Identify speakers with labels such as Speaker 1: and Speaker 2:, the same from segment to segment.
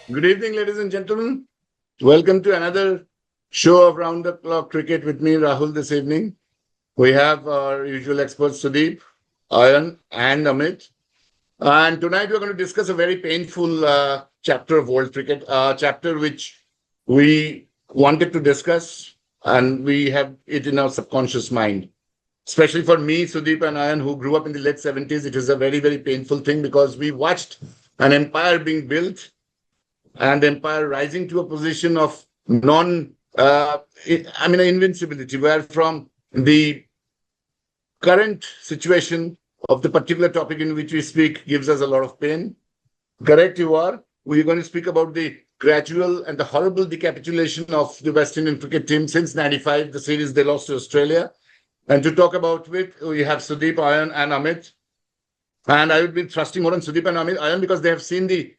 Speaker 1: Good evening, ladies and gentlemen. Welcome to another show of Round the Clock Cricket with me, Rahul, this evening. We have our usual experts, Sudeep, Ayan, and Amit. And tonight we're going to discuss a very painful chapter of world cricket, a chapter which we wanted to discuss and we have it in our subconscious mind. Especially for me, Sudeep and Ayan, who grew up in the late 70s, it is a very, very painful thing because we watched an empire being built and empire rising to a position of invincibility, where from the current situation of the particular topic in which we speak gives us a lot of pain. Correct, you are. We're going to speak about the gradual and the horrible decapitulation of the West Indian cricket team since 95, the series they lost to Australia. And to talk about it, we have Sudeep, Ayan, and Amit. And I would be trusting more on Sudeep and Ayan because they have seen the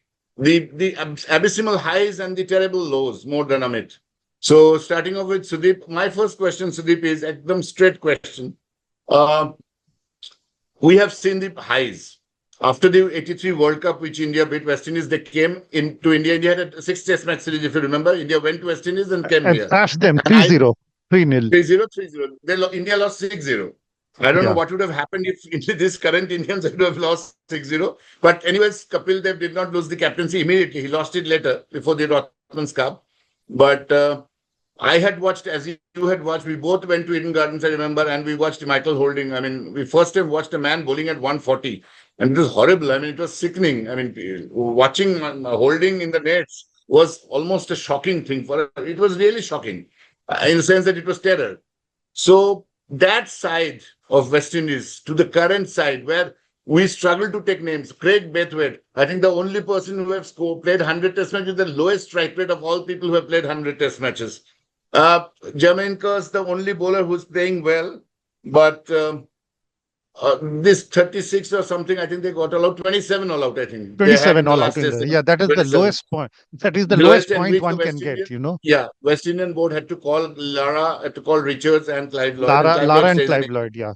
Speaker 1: abysmal highs and the terrible lows more than Amit. So starting off with Sudeep, my first question, Sudeep, is ekdam straight question. We have seen the highs. After the 83 World Cup, which India beat West Indies, they came into India. India had a 6 test match series, if you remember. India went to West Indies and came
Speaker 2: And
Speaker 1: here.
Speaker 2: thrashed them
Speaker 1: And I
Speaker 2: 3-0, 3-0.
Speaker 1: 3-0, 3-0. India lost 6-0. I don't know
Speaker 2: Yeah.
Speaker 1: what would have happened if this current Indians would have lost 6-0. But anyways, Kapil Dev did not lose the captaincy immediately. He lost it later before the Rothmans Cup. But I had watched, as you had watched, we both went to Eden Gardens, I remember, and we watched Michael Holding. I mean, we first time watched a man bowling at 140. And it was horrible. I mean, it was sickening. I mean, watching Holding in the nets was almost a shocking thing. It was really shocking in the sense that it was terror. So that side of West Indies to the current side where we struggle to take names. Craig Brathwaite, I think the only person who have played 100 test matches, the lowest strike rate of all people who have played 100 test matches. Jermaine Kerr's the only bowler who's playing well, but this 36 or something, I think they got allowed 27 all out, I think. They had
Speaker 2: 27
Speaker 1: in the
Speaker 2: all out
Speaker 1: last
Speaker 2: in
Speaker 1: test.
Speaker 2: the, yeah, that is the
Speaker 1: 27.
Speaker 2: lowest point. That is the
Speaker 1: The
Speaker 2: lowest
Speaker 1: lowest and
Speaker 2: point
Speaker 1: which the
Speaker 2: one can
Speaker 1: West
Speaker 2: get,
Speaker 1: Indian,
Speaker 2: you know.
Speaker 1: yeah, West Indian board had to call Lara, had to call Richards and Clive Lloyd, and Clive
Speaker 2: Lara
Speaker 1: Lloyd
Speaker 2: and
Speaker 1: stays in
Speaker 2: Clive
Speaker 1: it.
Speaker 2: Lloyd, yeah.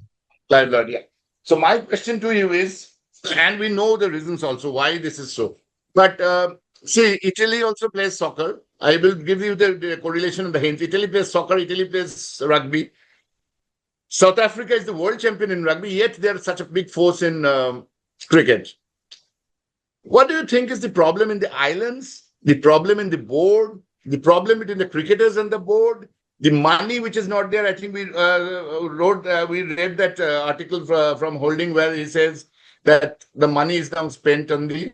Speaker 1: Clive Lloyd, yeah. So my question to you is, and we know the reasons also why this is so, but see, Italy also plays soccer. I will give you the correlation and the hints. Italy plays soccer, Italy plays rugby. South Africa is the world champion in rugby, yet they're such a big force in cricket. What do you think is the problem in the islands, the problem in the board, the problem between the cricketers and the board, the money which is not there? I think we read that article from Holding where he says that the money is now spent on the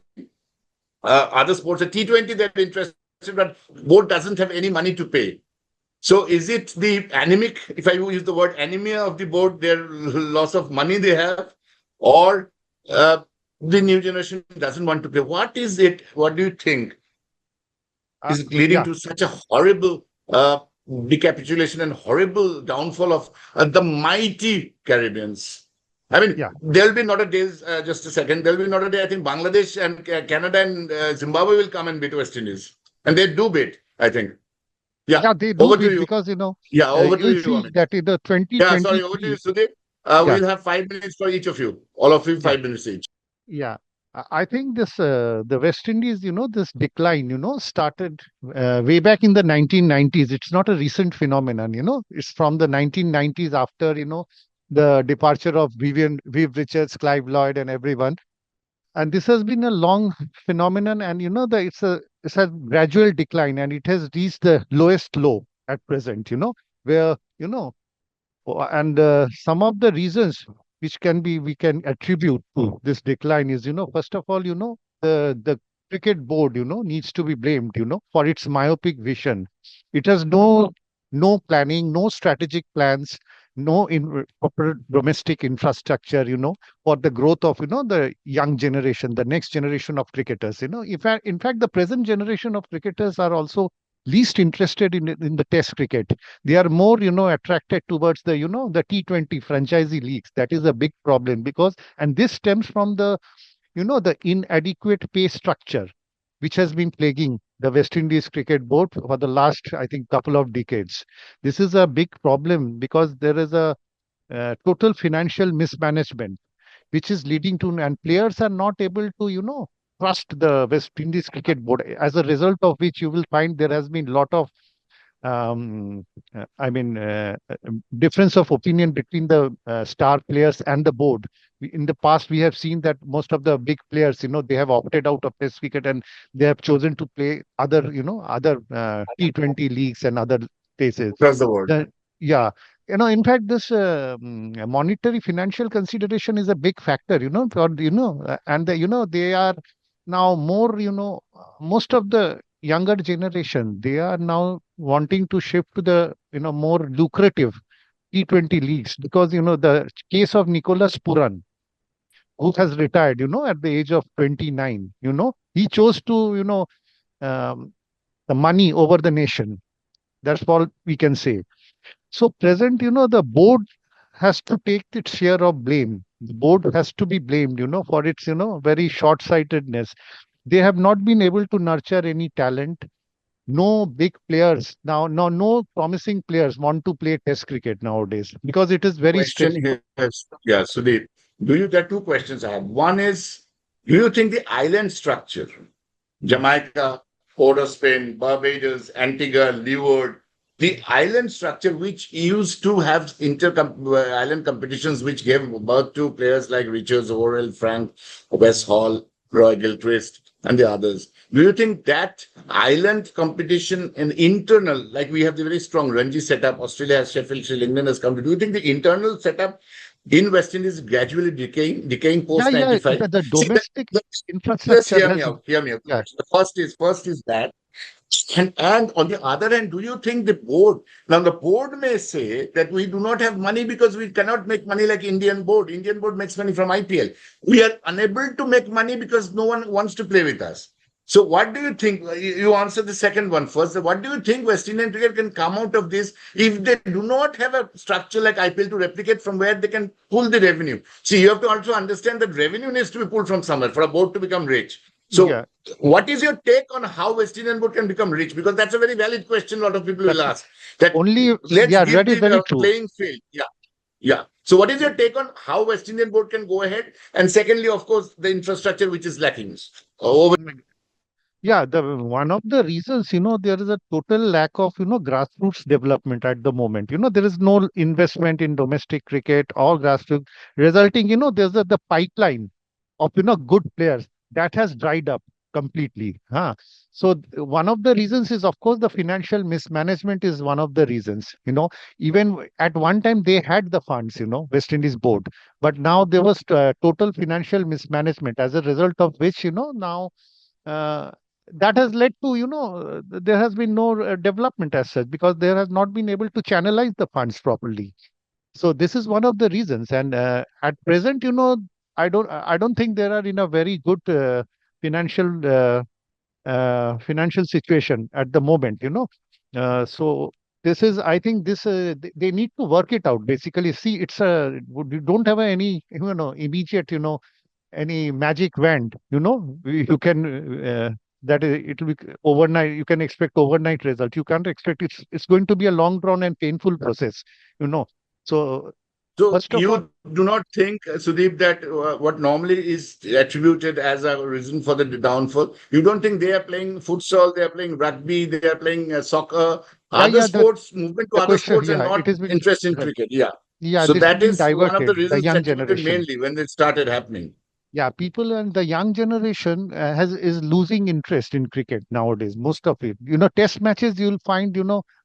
Speaker 1: other sports. The T20, they're interested, but board doesn't have any money to pay. So is it the anemic, if I use the word anemia of the board, their loss of money they have, or the new generation doesn't want to play? What is it? What do you think is leading
Speaker 2: Yeah,
Speaker 1: to such a horrible decapitulation and horrible downfall of the mighty Caribbeans? I mean,
Speaker 2: yeah.
Speaker 1: there'll be not a day, just a second, there'll be not a day, I think Bangladesh and Canada and Zimbabwe will come and beat West Indies. And they do beat, I think. Yeah,
Speaker 2: Yeah, they do
Speaker 1: over to
Speaker 2: beat
Speaker 1: you.
Speaker 2: because, you know,
Speaker 1: Yeah, over to
Speaker 2: you'll
Speaker 1: you,
Speaker 2: see
Speaker 1: Amit.
Speaker 2: that in the
Speaker 1: Yeah, sorry, over to you,
Speaker 2: 2023,
Speaker 1: Sudeep.
Speaker 2: yeah,
Speaker 1: We'll have 5 minutes for each of you. All of you,
Speaker 2: yeah,
Speaker 1: 5 minutes each.
Speaker 2: yeah. I think this, the West Indies, you know, this decline, you know, started way back in the 1990s. It's not a recent phenomenon, you know, it's from the 1990s after, you know, the departure of Viv Richards, Clive Lloyd, and everyone. And this has been a long phenomenon, and you know, it's a gradual decline, and it has reached the lowest low at present, you know, where, you know, and some of the reasons which can be we can attribute to this decline is, you know, first of all, you know, the cricket board, you know, needs to be blamed, you know, for its myopic vision. It has no planning, no strategic plans, no proper domestic infrastructure, you know, for the growth of, you know, the young generation, the next generation of cricketers. You know, in fact, the present generation of cricketers are also least interested in the test cricket. They are more, you know, attracted towards the, you know, the T20 franchisee leagues. That is a big problem because, and this stems from the, you know, the inadequate pay structure which has been plaguing the West Indies cricket board for the last, I think, couple of decades. This is a big problem because there is a total financial mismanagement which is leading to, and players are not able to, you know, trust the West Indies Cricket Board, as a result of which you will find there has been a lot of um, difference of opinion between the star players and the board. In the past, we have seen that most of the big players, they have opted out of Test cricket and they have chosen to play other, other T20 leagues and other places.
Speaker 1: Across the world.
Speaker 2: Yeah, in fact, this monetary financial consideration is a big factor, and they are now more, most of the younger generation, they are now wanting to shift to the, more lucrative T20 leagues because, the case of Nicholas Puran, who has retired, at the age of 29, he chose to, um, the money over the nation. That's all we can say. So present, the board has to take its share of blame. The board has to be blamed, for its, very short-sightedness. They have not been able to nurture any talent. No big players now, no promising players want to play Test cricket nowadays because it is very
Speaker 1: Question
Speaker 2: stressful.
Speaker 1: here. Yeah, Sudeep. There are two questions I have. One is, do you think the island structure, Jamaica, Port of Spain, Barbados, Antigua, Leeward, the island structure which used to have island competitions which gave birth to players like Richards, Orwell, Frank, West Hall, Roy Gilchrist, and the others. Do you think that island competition and internal, like we have the very strong Ranji setup, Australia has Sheffield Shield, England has come to, do you think the internal setup in West Indies is gradually decaying
Speaker 2: Yeah,
Speaker 1: post
Speaker 2: yeah,
Speaker 1: 95?
Speaker 2: the
Speaker 1: See,
Speaker 2: domestic
Speaker 1: the, just
Speaker 2: infrastructure has,
Speaker 1: hear me out.
Speaker 2: yeah.
Speaker 1: The first is that, and on the other hand, do you think the board, now the board may say that we do not have money because we cannot make money like Indian board. Indian board makes money from IPL. We are unable to make money because no one wants to play with us. So what do you think? You answer the second one first. What do you think West Indian cricket can come out of this if they do not have a structure like IPL to replicate from where they can pull the revenue? See, you have to also understand that revenue needs to be pulled from somewhere for a board to become rich. So
Speaker 2: Yeah,
Speaker 1: what is your take on how West Indian board can become rich? Because that's a very valid question. A lot of people will
Speaker 2: that's
Speaker 1: ask. That
Speaker 2: only,
Speaker 1: let's
Speaker 2: yeah,
Speaker 1: give
Speaker 2: very,
Speaker 1: the
Speaker 2: very true.
Speaker 1: playing field. Yeah, yeah. So what is your take on how West Indian board can go ahead? And secondly, of course, the infrastructure which is lacking. Over.
Speaker 2: Yeah, the one of the reasons, there is a total lack of, grassroots development at the moment. There is no investment in domestic cricket or grassroots, resulting, there's the pipeline of, good players that has dried up completely. Huh? So one of the reasons is, of course, the financial mismanagement is one of the reasons. Even at one time they had the funds, West Indies board, but now there was total financial mismanagement, as a result of which, now uh, that has led to, there has been no development as such because there has not been able to channelize the funds properly. So this is one of the reasons. And at present, I don't think there are in a very good financial situation at the moment. So this is, I think, this they need to work it out. Basically, see, you don't have any, immediate, any magic wand, you can it will be overnight. You can expect overnight result. You can't expect it's going to be a long drawn and painful process, you know. So
Speaker 1: So
Speaker 2: first of all,
Speaker 1: you do not think, Sudeep, that what normally is attributed as a reason for the downfall, you don't think they are playing futsal, they are playing rugby, they are playing soccer,
Speaker 2: yeah,
Speaker 1: other
Speaker 2: yeah,
Speaker 1: sports, movement to
Speaker 2: the
Speaker 1: other
Speaker 2: question,
Speaker 1: sports and
Speaker 2: yeah, it
Speaker 1: not
Speaker 2: has been
Speaker 1: interest in
Speaker 2: right.
Speaker 1: cricket. Yeah.
Speaker 2: Yeah,
Speaker 1: So
Speaker 2: this has
Speaker 1: that
Speaker 2: been
Speaker 1: is one of the
Speaker 2: diverted. The
Speaker 1: reasons
Speaker 2: young
Speaker 1: attributed
Speaker 2: generation.
Speaker 1: mainly when it started happening.
Speaker 2: Yeah, people and the young generation has is losing interest in cricket nowadays. Most of it, test matches you'll find,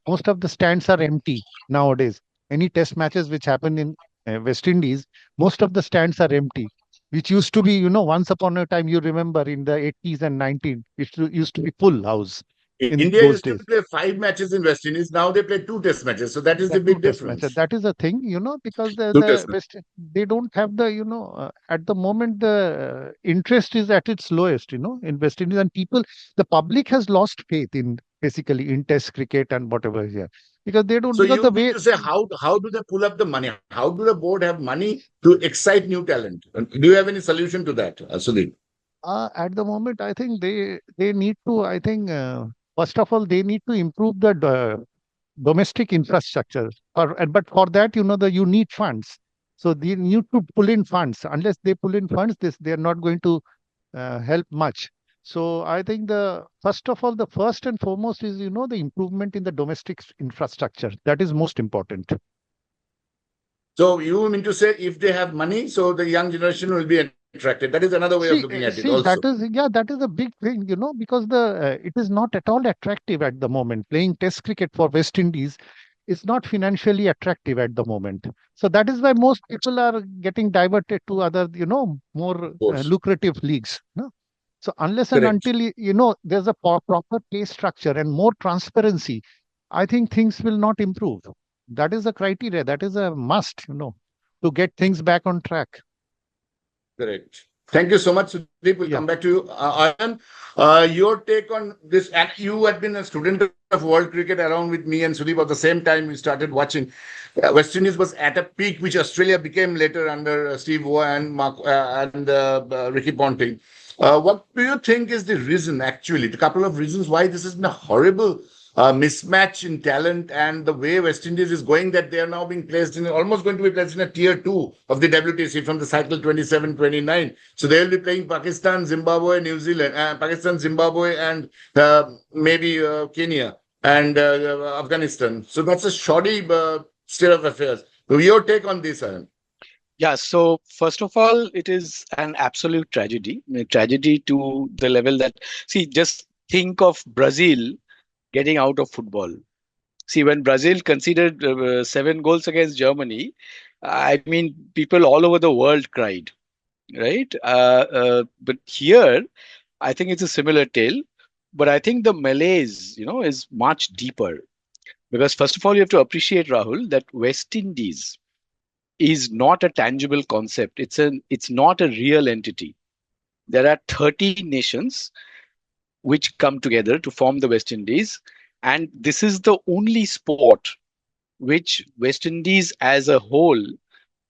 Speaker 2: most of the stands are empty nowadays. Any test matches which happen in West Indies, most of the stands are empty. Which used to be, once upon a time, you remember in the 80s and 90s, used to be full house in
Speaker 1: India
Speaker 2: those
Speaker 1: used to
Speaker 2: days.
Speaker 1: play 5 matches in West Indies. Now they play two test matches. So that is
Speaker 2: Yeah,
Speaker 1: the
Speaker 2: two
Speaker 1: big
Speaker 2: test matches.
Speaker 1: difference.
Speaker 2: That is a thing, because
Speaker 1: Two test
Speaker 2: they don't have the, at the moment the interest is at its lowest, in West Indies, and the public has lost faith in basically in Test cricket and whatever here because they don't
Speaker 1: So
Speaker 2: because the
Speaker 1: you mean
Speaker 2: way
Speaker 1: to say how do they pull up the money? How do the board have money to excite new talent? Do you have any solution to that, Sudeep?
Speaker 2: at the moment I think they need to I think first of all they need to improve the domestic infrastructure. But for that, you need funds. So they need to pull in funds. Unless they pull in funds, they are not going to help much. So I think the first of all, the first and foremost is, the improvement in the domestic infrastructure. That is most important.
Speaker 1: So you mean to say if they have money, so the young generation will be attracted. That is another way of looking at it
Speaker 2: See,
Speaker 1: also.
Speaker 2: that is a big thing, because it is not at all attractive at the moment. Playing Test cricket for West Indies is not financially attractive at the moment. So that is why most people are getting diverted to other, more
Speaker 1: Of course.
Speaker 2: lucrative leagues. No? So unless and
Speaker 1: Correct.
Speaker 2: until there's a proper pay structure and more transparency, I think things will not improve. That is a criteria. That is a must, to get things back on track.
Speaker 1: Correct. Thank you so much, Sudeep. We'll
Speaker 2: Yeah.
Speaker 1: come back to you. Ayan, your take on this, and you had been a student of world cricket around with me and Sudeep at the same time we started watching. West Indies was at a peak, which Australia became later under Steve Waugh and Ricky Ponting. What do you think is the reason, actually? A couple of reasons why this has been a horrible mismatch in talent and the way West Indies is going, that they are now being placed in, almost going to be placed in a tier two of the WTC from the cycle 27-29. So they will be playing Pakistan, Zimbabwe, New Zealand, Pakistan, Zimbabwe, and maybe Kenya and Afghanistan. So that's a shoddy state of affairs. So your take on this, Aaron?
Speaker 3: Yeah, so first of all, it is an absolute tragedy. A tragedy to the level that, see, just think of Brazil getting out of football. See, when Brazil conceded 7 goals against Germany, I mean, people all over the world cried, right? But here, I think it's a similar tale. But I think the malaise, is much deeper. Because first of all, you have to appreciate, Rahul, that West Indies is not a tangible concept. It's not a real entity. There are 30 nations which come together to form the West Indies, and this is the only sport which West Indies as a whole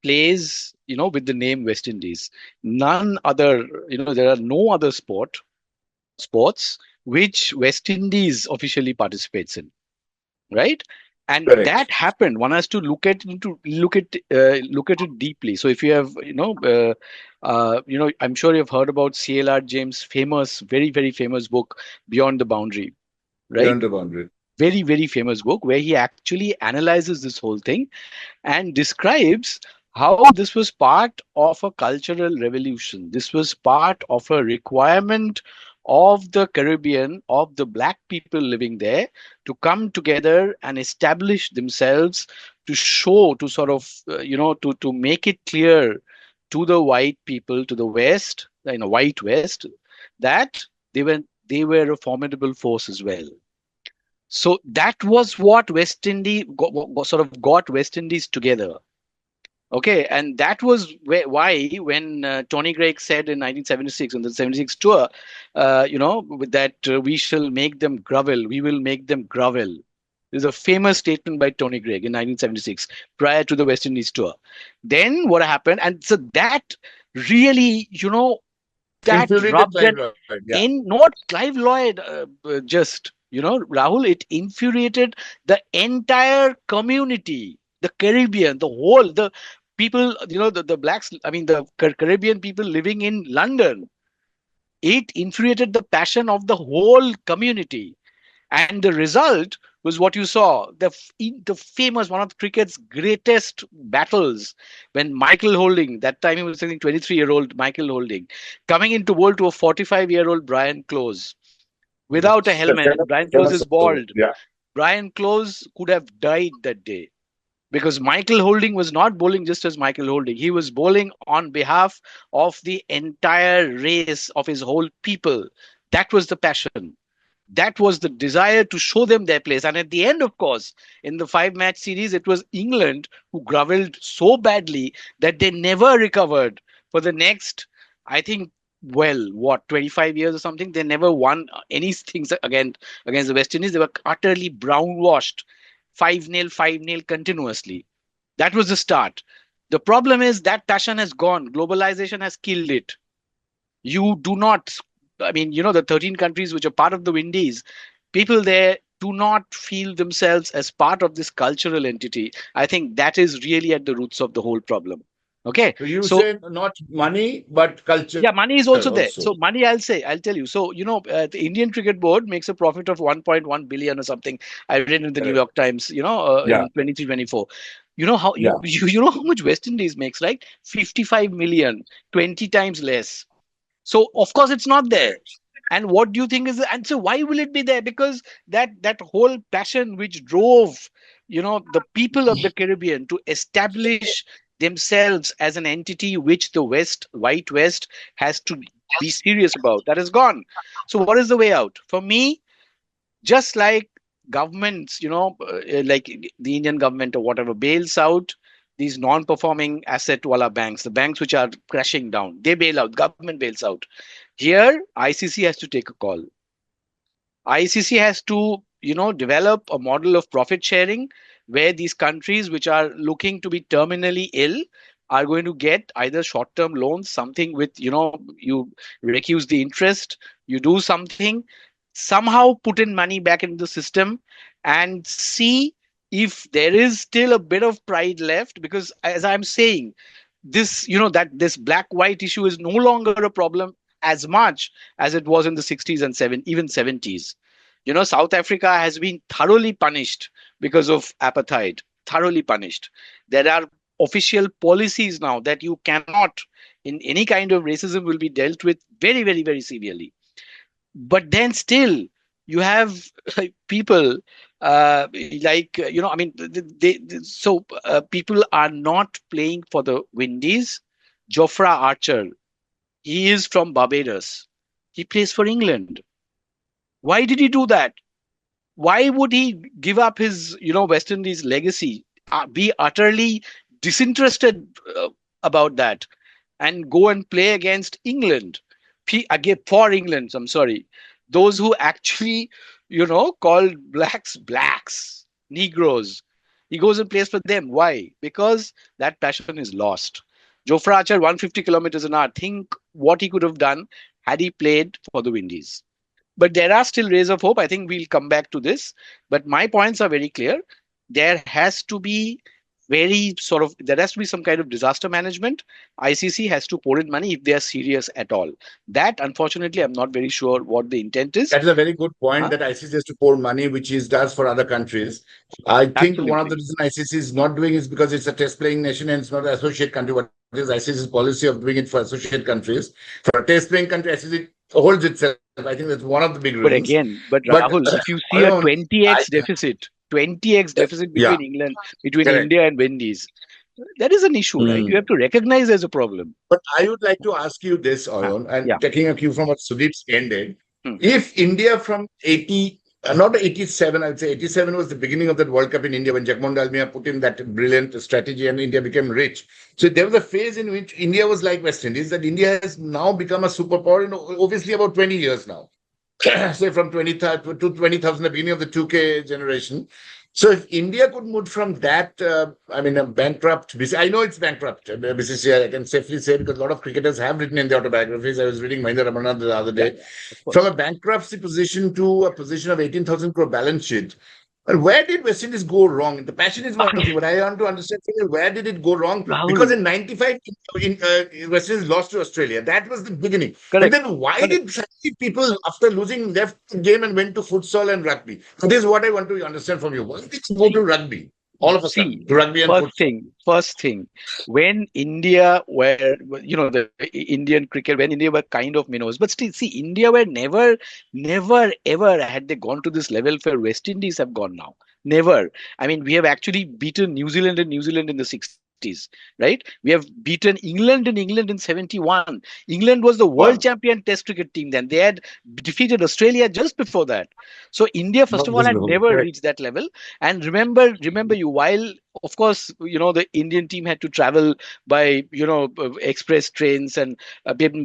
Speaker 3: plays, with the name West Indies. None other, there are no other sports which West Indies officially participates in, right? And
Speaker 1: Correct.
Speaker 3: that happened. One has to look at it deeply. So if you have, I'm sure you've heard about CLR James' famous, very very famous book, Beyond the Boundary, right?
Speaker 1: Beyond the boundary.
Speaker 3: Very very famous book where he actually analyzes this whole thing and describes how this was part of a cultural revolution. This was part of a requirement of the Caribbean, of the black people living there, to come together and establish themselves, to show, to sort of, to make it clear to the white people, to the West, white West, that they were a formidable force as well. So that was what West Indies sort of got West Indies together. Okay, and that was why when Tony Greig said in 1976 on the 76 tour, that we shall make them grovel, we will make them grovel. There's a famous statement by Tony Greig in 1976 prior to the West Indies tour. Then what happened, and so that really, that
Speaker 1: Infuriated
Speaker 3: rubbed
Speaker 1: Clive
Speaker 3: an
Speaker 1: Lloyd. Yeah.
Speaker 3: in not Clive Lloyd, just Rahul, it infuriated the entire community, the Caribbean, the whole, the people, the blacks, I mean, the Caribbean people living in London. It infuriated the passion of the whole community. And the result was what you saw, the famous, one of cricket's greatest battles, when Michael Holding, that time he was, I think, 23-year-old Michael Holding, coming into world to a 45-year-old Brian Close without a helmet, and Brian Close is bald.
Speaker 1: Yeah.
Speaker 3: Brian Close could have died that day because Michael Holding was not bowling just as Michael Holding. He was bowling on behalf of the entire race of his whole people. That was the passion. That was the desire to show them their place. And at the end, of course, in the 5-match series, it was England who grovelled so badly that they never recovered for the next, I think, 25 years or something. They never won anything against the West Indies. They were utterly brown-washed, 5-0, 5-0 continuously. That was the start. The problem is that passion has gone. Globalization has killed it. You do not, I mean, the 13 countries which are part of the Indies, people there do not feel themselves as part of this cultural entity. I think that is really at the roots of the whole problem. Okay.
Speaker 1: So you
Speaker 3: So
Speaker 1: say not money, but culture
Speaker 3: yeah, money is also there.
Speaker 1: also.
Speaker 3: So money, I'll tell you. So, the Indian Cricket Board makes a profit of 1.1 billion or something. I read in the New
Speaker 1: Correct.
Speaker 3: York Times,
Speaker 1: Yeah.
Speaker 3: in 23, 24. You know how
Speaker 1: Yeah.
Speaker 3: you know how much West Indies makes, right? 55 million, 20 times less. So of course it's not there.
Speaker 1: Correct.
Speaker 3: And what do you think is the answer? Why will it be there? Because that whole passion which drove, the people of the Caribbean to establish themselves as an entity which the white West, has to be serious about, that is gone. So what is the way out? For me, just like governments, like the Indian government or whatever, bails out these non-performing asset wala banks, the banks which are crashing down, they bail out, government bails out. Here, ICC has to take a call. ICC has to, develop a model of profit sharing where these countries which are looking to be terminally ill are going to get either short-term loans, something with, you recuse the interest, you do something, somehow put in money back into the system and see if there is still a bit of pride left. Because as I'm saying, this that this black white issue is no longer a problem as much as it was in the 60s and even 70s. South Africa has been thoroughly punished because of apartheid, thoroughly punished. There are official policies now that you cannot, in any kind of racism, will be dealt with very, very, very severely. But then still you have people, uh, I mean, people are not playing for the Windies. Jofra Archer, he is from Barbados, he plays for England. Why did he do that? Why would he give up his West Indies legacy, be utterly disinterested about that, and go and play against England? Again, for England, I'm sorry, those who actually called blacks, Negroes. He goes and plays for them. Why? Because that passion is lost. Jofra Archer, 150 kilometers an hour, think what he could have done had he played for the Windies. But there are still rays of hope. I think we'll come back to this. But my points are very clear. There has to be there has to be some kind of disaster management. ICC has to pour in money if they are serious at all. That, unfortunately, I'm not very sure what the intent is.
Speaker 1: That is a very good point
Speaker 3: Huh?
Speaker 1: that ICC has to pour money, which it does for other countries. I think one of the
Speaker 3: Absolutely.
Speaker 1: reasons ICC is not doing is because it's a test playing nation and it's not an associate country. What is ICC's policy of doing it for associate countries? For a test playing country, ICC holds itself. I think that's one of the big
Speaker 3: But
Speaker 1: reasons.
Speaker 3: again, but
Speaker 1: But
Speaker 3: Rahul, if you see
Speaker 1: I
Speaker 3: a
Speaker 1: don't, I,
Speaker 3: 20x deficit, 20x deficit
Speaker 1: yeah,
Speaker 3: between England, between
Speaker 1: correct.
Speaker 3: India and Windies, that is an issue, right? You
Speaker 1: Mm.
Speaker 3: have to recognize there's a problem.
Speaker 1: But I would like to ask you this,
Speaker 3: Huh.
Speaker 1: Ayon, and
Speaker 3: Yeah.
Speaker 1: taking a cue from what Sudeep's ended.
Speaker 3: Hmm.
Speaker 1: If India from 80, not 87, I would say 87 was the beginning of that World Cup in India when Jagmohan Dalmia put in that brilliant strategy and India became rich. So there was a phase in which India was like West Indies, that India has now become a superpower in obviously about 20 years now. Say from 20,000 to 20,000, the beginning of the 2K generation. So if India could move from that, a bankrupt, I know it's bankrupt, BCCI, I can safely say, because a lot of cricketers have written in their autobiographies. I was reading Mahendra Ramanathan the other day.
Speaker 3: Of
Speaker 1: From
Speaker 3: course.
Speaker 1: a bankruptcy position to a position of 18,000 crore balance sheet. And where did West Indies go wrong? The passion is one thing, but I want to understand where did it go wrong? Because
Speaker 3: Rahul,
Speaker 1: in 95, West Indies lost to Australia. That was the beginning. And
Speaker 3: correct.
Speaker 1: then why
Speaker 3: Correct.
Speaker 1: did suddenly people, after losing, left the game and went to futsal and rugby? So this is what I want to understand from you. Why did you go
Speaker 3: See,
Speaker 1: to rugby? All of a
Speaker 3: see,
Speaker 1: sudden, to rugby and futsal.
Speaker 3: first thing, when India were, the Indian cricket, when India were kind of minnows, but still, see, India were never, ever had they gone to this level where West Indies have gone now. Never. I mean, we have actually beaten New Zealand in the 60s, right? We have beaten England in 71. England was the world
Speaker 1: One.
Speaker 3: champion test cricket team then. They had defeated Australia just before that. So India, first
Speaker 1: Not
Speaker 3: of all,
Speaker 1: this
Speaker 3: had
Speaker 1: level.
Speaker 3: never
Speaker 1: Correct.
Speaker 3: reached that level. And remember you, while of course, the Indian team had to travel by, express trains and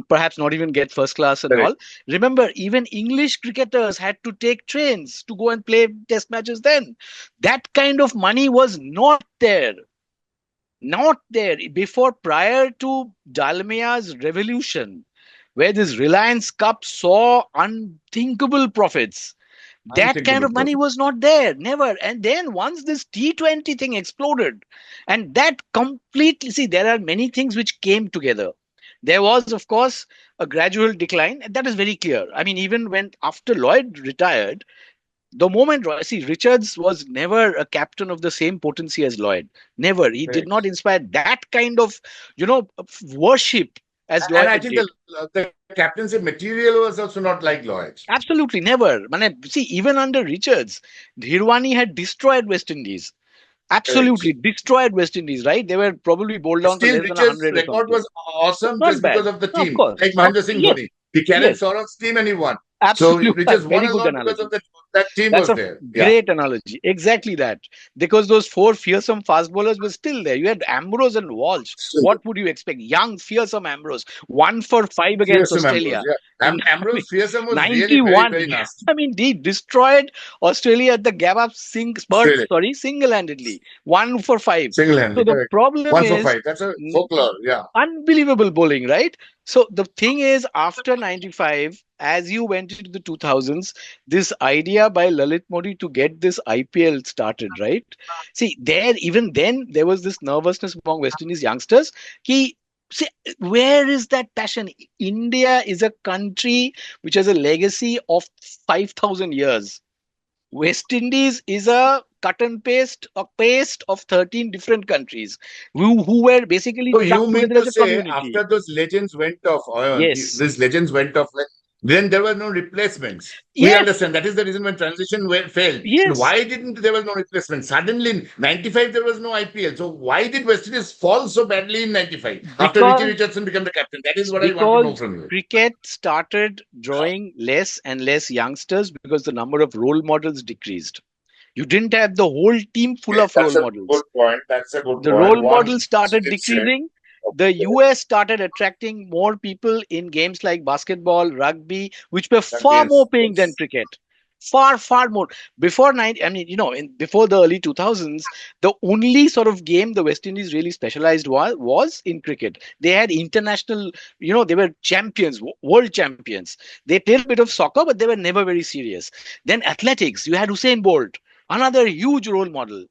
Speaker 3: perhaps not even get first class and
Speaker 1: Correct.
Speaker 3: all. Remember, even English cricketers had to take trains to go and play test matches then. That kind of money was not there. Not there before, prior to Dalmia's revolution, where this Reliance Cup saw unthinkable profits. That kind of
Speaker 1: Unthinkable, bro.
Speaker 3: money was not there, never. And then once this T20 thing exploded, and that completely, see, there are many things which came together. There was, of course, a gradual decline. And that is very clear. I mean, even when after Lloyd retired, the moment, see, Richards was never a captain of the same potency as Lloyd. Never. He did
Speaker 1: Correct.
Speaker 3: not inspire that kind of, worship as
Speaker 1: And I
Speaker 3: Lloyd
Speaker 1: think
Speaker 3: did.
Speaker 1: the captaincy material was also not like Lloyd's.
Speaker 3: Absolutely never. See, even under Richards, Dhirwani had destroyed West Indies.
Speaker 1: Correct.
Speaker 3: Absolutely destroyed West Indies, right? They were probably bowled down for
Speaker 1: Still,
Speaker 3: less than
Speaker 1: Richard's
Speaker 3: 100 or
Speaker 1: record
Speaker 3: something.
Speaker 1: was awesome
Speaker 3: Not
Speaker 1: just
Speaker 3: bad.
Speaker 1: because of the
Speaker 3: No, of
Speaker 1: team,
Speaker 3: course.
Speaker 1: like Mahendra Singh
Speaker 3: Yes,
Speaker 1: Dhoni. He carried
Speaker 3: yes.
Speaker 1: Saurav's team and he won. So
Speaker 3: Absolutely.
Speaker 1: Richards won
Speaker 3: Very
Speaker 1: a
Speaker 3: good
Speaker 1: lot because
Speaker 3: analogy.
Speaker 1: of that team
Speaker 3: That's
Speaker 1: was
Speaker 3: a
Speaker 1: there. Yeah.
Speaker 3: great analogy. Exactly that. Because those four fearsome fast bowlers were still there. You had Ambrose and Walsh.
Speaker 1: So
Speaker 3: What would you expect? Young, fearsome Ambrose. 1 for 5 against
Speaker 1: fearsome Ambrose.
Speaker 3: Australia.
Speaker 1: Yeah.
Speaker 3: In I mean,
Speaker 1: Ambrose fearsome was really very,
Speaker 3: 91.
Speaker 1: very nasty.
Speaker 3: I mean, he destroyed Australia at the Gabba
Speaker 1: Australia.
Speaker 3: single-handedly. 1 for 5. So
Speaker 1: Single-handedly.
Speaker 3: the
Speaker 1: Correct.
Speaker 3: problem
Speaker 1: One for
Speaker 3: is
Speaker 1: five. That's a folklore. Yeah.
Speaker 3: unbelievable bowling, right? So the thing is, after 95, as you went into the 2000s, this idea by Lalit Modi to get this IPL started, right? See, even then, there was this nervousness among West Indies youngsters. Ki, see, where is that passion? India is a country which has a legacy of 5,000 years. West Indies is a cut and paste, a paste of 13 different countries who were basically
Speaker 1: So
Speaker 3: stuck
Speaker 1: you mean
Speaker 3: together
Speaker 1: to
Speaker 3: as a
Speaker 1: say
Speaker 3: community.
Speaker 1: after those legends went off,
Speaker 3: Yes.
Speaker 1: these legends went off, like, then there were no replacements. We
Speaker 3: Yes.
Speaker 1: understand that is the reason when transition failed. And
Speaker 3: Yes.
Speaker 1: why didn't there was no replacement? Suddenly in 95 there was no IPL. So why did West Indies fall so badly in 95 after Ricky
Speaker 3: Because
Speaker 1: Richardson became the captain? That is what I want to know
Speaker 3: because
Speaker 1: from you.
Speaker 3: cricket started drawing less and less youngsters because the number of role models decreased. You didn't have the whole team full
Speaker 1: Okay,
Speaker 3: of role
Speaker 1: that's a
Speaker 3: models.
Speaker 1: good point. That's a good
Speaker 3: The
Speaker 1: point.
Speaker 3: role
Speaker 1: One
Speaker 3: models started
Speaker 1: did say.
Speaker 3: decreasing. The US started attracting more people in games like basketball, rugby, which were far more
Speaker 1: Yes,
Speaker 3: paying than
Speaker 1: yes.
Speaker 3: cricket. Far, far more. Before 90, I mean, before the early 2000s, the only sort of game the West Indies really specialized was in cricket. They had international, they were champions, world champions. They played a bit of soccer, but they were never very serious. Then athletics, you had Usain Bolt, another huge role model.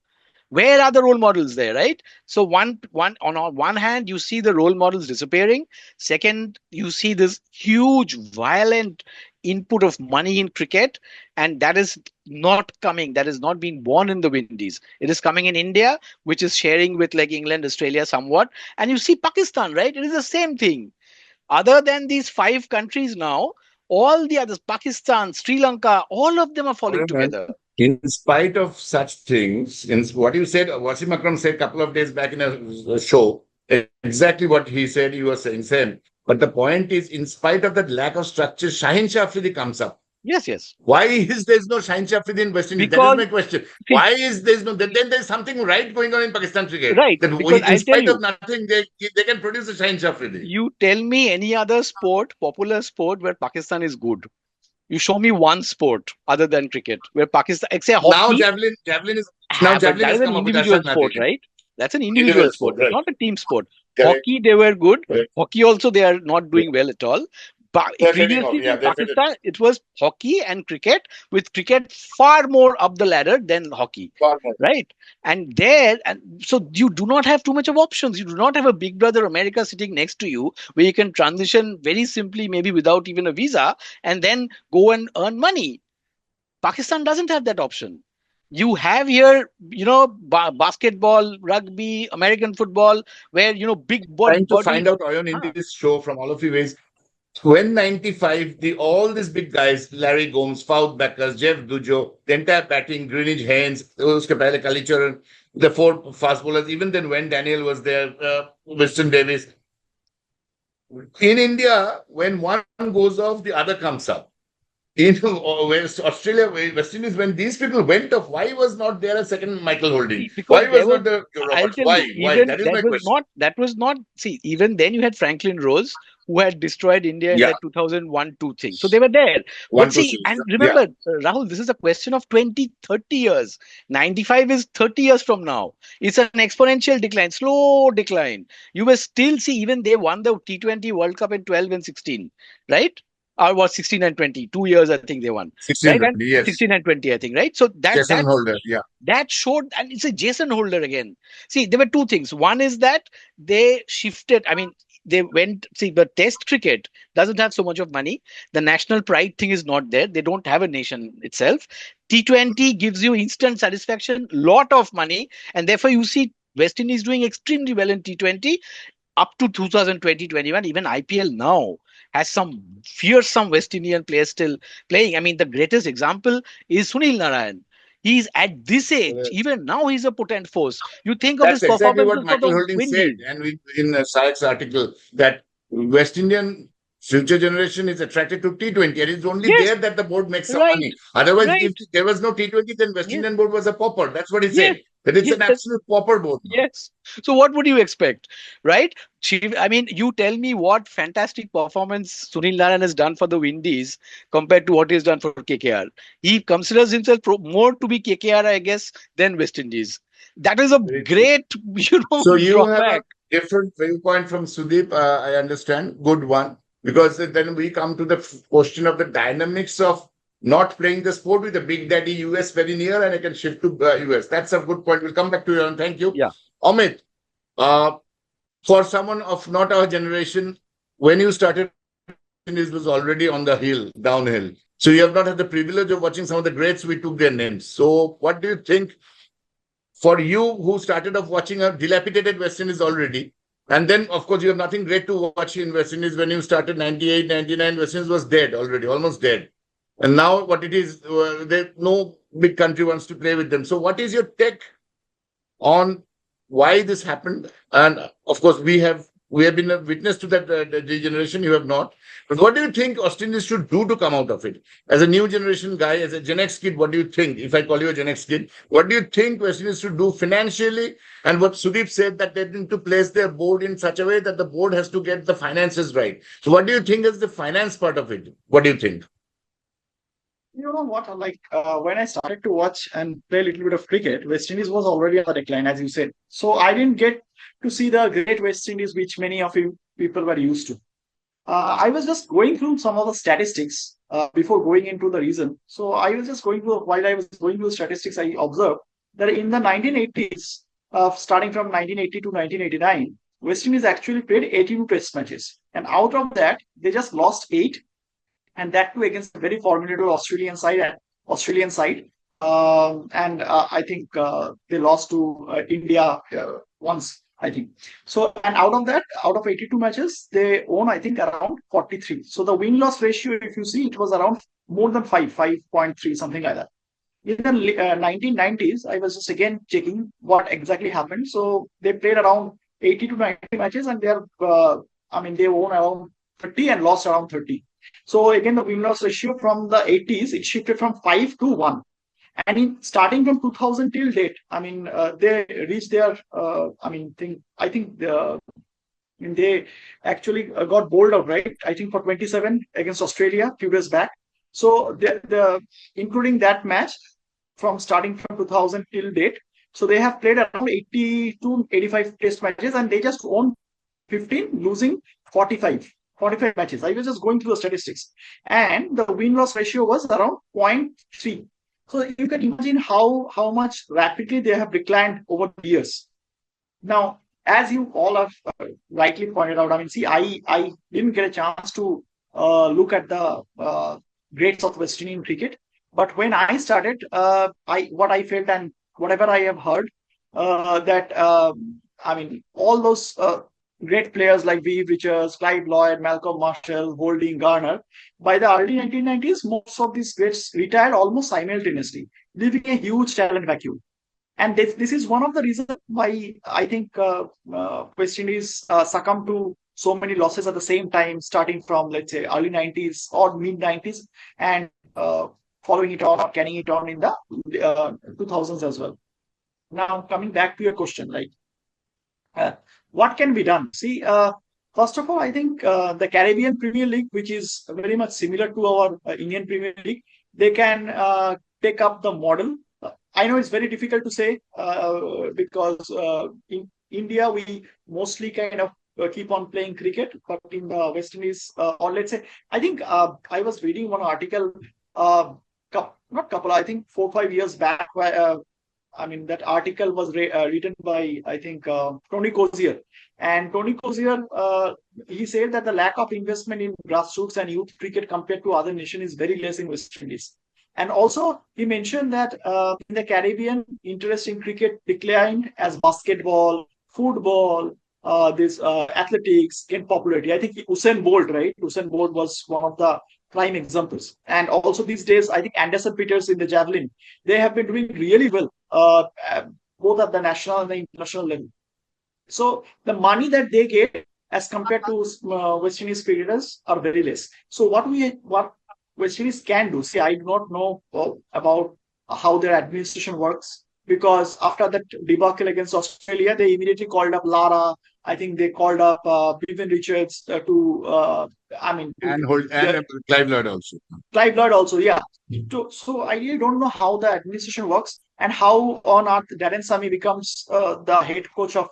Speaker 3: Where are the role models there, right? So on one hand, you see the role models disappearing. Second, you see this huge violent input of money in cricket, and that is not coming, that is not being born in the Windies. It is coming in India, which is sharing with like England, Australia somewhat. And you see Pakistan, right? It is the same thing. Other than these 5 countries now, all the others, Pakistan, Sri Lanka, all of them are falling together.
Speaker 1: In spite of such things, in what you said, Wasim Akram said a couple of days back in a show, exactly what he said, he was saying, same. But the point is, in spite of that lack of structure, Shaheen Shah Afridi comes up.
Speaker 3: Yes, yes.
Speaker 1: Why is there no Shaheen Shah Afridi in West Indies? That is
Speaker 3: Because
Speaker 1: my question.
Speaker 3: see,
Speaker 1: Why is there no? Then there's something right going on in Pakistan cricket.
Speaker 3: right,
Speaker 1: That
Speaker 3: because
Speaker 1: in
Speaker 3: I'll tell
Speaker 1: spite of
Speaker 3: you,
Speaker 1: nothing, they can produce a Shaheen Shah Afridi.
Speaker 3: you tell me any other sport, popular sport, where Pakistan is good. You show me one sport other than cricket where Pakistan, except
Speaker 1: Now
Speaker 3: hockey. But
Speaker 1: javelin
Speaker 3: that
Speaker 1: has
Speaker 3: is an
Speaker 1: come up with
Speaker 3: individual
Speaker 1: Arshad
Speaker 3: sport,
Speaker 1: Nadi.
Speaker 3: right? That's an individual
Speaker 1: Individual
Speaker 3: sport.
Speaker 1: sport,
Speaker 3: That's
Speaker 1: right?
Speaker 3: not a team sport.
Speaker 1: Correct.
Speaker 3: Hockey, they were good.
Speaker 1: Correct.
Speaker 3: Hockey also, they are not doing well at all. But
Speaker 1: They're fading off.
Speaker 3: previously
Speaker 1: Yeah,
Speaker 3: in
Speaker 1: they're fading.
Speaker 3: Pakistan, it was hockey and cricket, with cricket far more up the ladder than hockey,
Speaker 1: Far more.
Speaker 3: right? And so you do not have too much of options. You do not have a big brother America sitting next to you where you can transition very simply, maybe without even a visa, and then go and earn money. Pakistan doesn't have that option. You have here, basketball, rugby, American football, where, big
Speaker 1: Trying to
Speaker 3: bodies.
Speaker 1: find out Oyon in
Speaker 3: Ah,
Speaker 1: this show from all of you ways. When 95, all these big guys, Larry Gomes, Fouth Backers, Jeff Dujo, the entire batting, Greenwich Haynes, uske pehle Kalicharan, the 4 fast bowlers, even then when Daniel was there, Winston Davis. In India, when one goes off, the other comes up. In West Australia, West Indies, when these people went off, why was not there a second Michael Holding?
Speaker 3: see, because
Speaker 1: Why was
Speaker 3: there was,
Speaker 1: not the
Speaker 3: I'll
Speaker 1: Roberts?
Speaker 3: tell
Speaker 1: Why?
Speaker 3: you,
Speaker 1: Why?
Speaker 3: even
Speaker 1: That is my question.
Speaker 3: that was not, see, even then you had Franklin Rose, who had destroyed India in
Speaker 1: Yeah,
Speaker 3: that 2001-2 thing. So they were there.
Speaker 1: one
Speaker 3: But
Speaker 1: two
Speaker 3: see,
Speaker 1: series.
Speaker 3: and
Speaker 1: Yeah.
Speaker 3: remember, Rahul, this is a question of 20, 30 years. 95 is 30 years from now. It's an exponential decline, slow decline. You will still see, even they won the T20 World Cup in 12 and 16, right? was 16 and 20, 2 years I think they won,
Speaker 1: 16,
Speaker 3: right? And
Speaker 1: yes.
Speaker 3: 16 and 20 I think, right? So
Speaker 1: Jason Holder, yeah.
Speaker 3: that showed, and it's a Jason Holder again. See, there were two things. One is that they shifted. I mean, they went. See, but Test cricket doesn't have so much of money. The national pride thing is not there. They don't have a nation itself. T20 gives you instant satisfaction, lot of money, and therefore you see West Indies doing extremely well in T20 up to 2020-21. Even IPL now has some fearsome West Indian players still playing. I mean, the greatest example is Sunil Narayan. He's at this age, even now he's a potent force. You think of his
Speaker 1: That's exactly what
Speaker 3: performances for
Speaker 1: Michael
Speaker 3: the
Speaker 1: Holding said.
Speaker 3: Windies.
Speaker 1: And in Sayek's article, that West Indian future generation is attracted to T20. And it's only
Speaker 3: Yes,
Speaker 1: there that the board makes some
Speaker 3: right,
Speaker 1: money. Otherwise, if
Speaker 3: right.
Speaker 1: there was no T20, then West
Speaker 3: Yes,
Speaker 1: Indian board was a pauper. That's what he
Speaker 3: yes,
Speaker 1: said. That it's
Speaker 3: yes.
Speaker 1: an absolute pauper board now.
Speaker 3: Yes. So what would you expect, right? I mean, you tell me what fantastic performance Sunil Narayan has done for the Windies compared to what he's done for KKR. He considers himself more to be KKR, I guess, than West Indies. That is a
Speaker 1: Very true.
Speaker 3: great,
Speaker 1: So you have a
Speaker 3: drawback.
Speaker 1: different viewpoint from Sudeep. I understand. Good one. Because then we come to the question of the dynamics of not playing the sport with the big daddy US very near, and I can shift to US. That's a good point. We'll come back to you, and thank you.
Speaker 3: Yeah.
Speaker 1: Amit, uh, for someone of not our generation, when you started, it was already on the hill, downhill. So you have not had the privilege of watching some of the greats. We took their names. So what do you think for you who started off watching a dilapidated West Indies already? And then, of course, you have nothing great to watch in West Indies. When you started 98, 99, West Indies was dead already, almost dead. And now what it is, no big country wants to play with them. So what is your take on why this happened? And of course, we have been a witness to that degeneration. You have not. But what do you think Australians should do to come out of it? As a new generation guy, as a Gen X kid, what do you think? If I call you a Gen X kid, what do you think West Indies should do financially? And what Sudeep said, that they need to place their board in such a way that the board has to get the finances right. So what do you think is the finance part of it? What do you think?
Speaker 4: You know what? When I started to watch and play a little bit of cricket, West Indies was already on the decline, as you said. So I didn't get to see the great West Indies, which many of you people were used to. I was just going through some of the statistics before going into the reason. So I was just going through, while I was going through the statistics, I observed that in the 1980s, starting from 1980 to 1989, West Indies actually played 82 test matches. And out of that, they just lost 8, and that too against a very formidable Australian side. I think they lost to India once, I think. So, and out of that, out of 82 matches, they won, I think, around 43. So the win-loss ratio, if you see, it was around more than 5.3, something like that. In the 1990s, I was just again checking what exactly happened. So they played around 80 to 90 matches, and they won around 30 and lost around 30. So again, the win-loss ratio from the 80s, it shifted from 5 to 1. And in starting from 2000 till date, they reached their, they actually got bowled out, right? I think for 27 against Australia a few days back. So including that match from starting from 2000 till date, so they have played around 80 to 85 test matches, and they just won 15, losing 45 matches. I was just going through the statistics, and the win-loss ratio was around 0.3. So you can imagine how much rapidly they have declined over the years. Now, as you all have rightly pointed out, I didn't get a chance to look at the greats of West Indian cricket, but when I started, what I felt and whatever I have heard, all those great players like V. Richards, Clive Lloyd, Malcolm Marshall, Holding, Garner, by the early 1990s, most of these greats retired almost simultaneously, leaving a huge talent vacuum. And this is one of the reasons why I think West Indies succumbed to so many losses at the same time, starting from, let's say, early 90s or mid 90s, and following it on or carrying it on in the 2000s as well. Now, coming back to your question, what can be done? See, first of all, I think the Caribbean Premier League, which is very much similar to our Indian Premier League, they can take up the model. I know it's very difficult to say because in India, we mostly kind of keep on playing cricket. But in the West Indies, or let's say, I think I was reading one article, not couple, I think 4 5 years back, where, I mean, that article was written by, I think, Tony Cozier. And Tony Cozier, he said that the lack of investment in grassroots and youth cricket compared to other nations is very less in West Indies. And also, he mentioned that in the Caribbean, interest in cricket declined as basketball, football, this athletics gained popularity. I think Usain Bolt, right? Usain Bolt was one of the prime examples. And also these days, I think Anderson Peters in the javelin, they have been doing really well, both at the national and the international level. So the money that they get as compared to West Indies cricketers are very less. So what West Indies can do? See, I do not know about how their administration works, because after that debacle against Australia, they immediately called up Lara. I think they called up Vivian Richards to. I mean,
Speaker 1: And Clive Lloyd also.
Speaker 4: Clive Lloyd also, yeah. So I really don't know how the administration works and how on earth Darren Sammy becomes the head coach of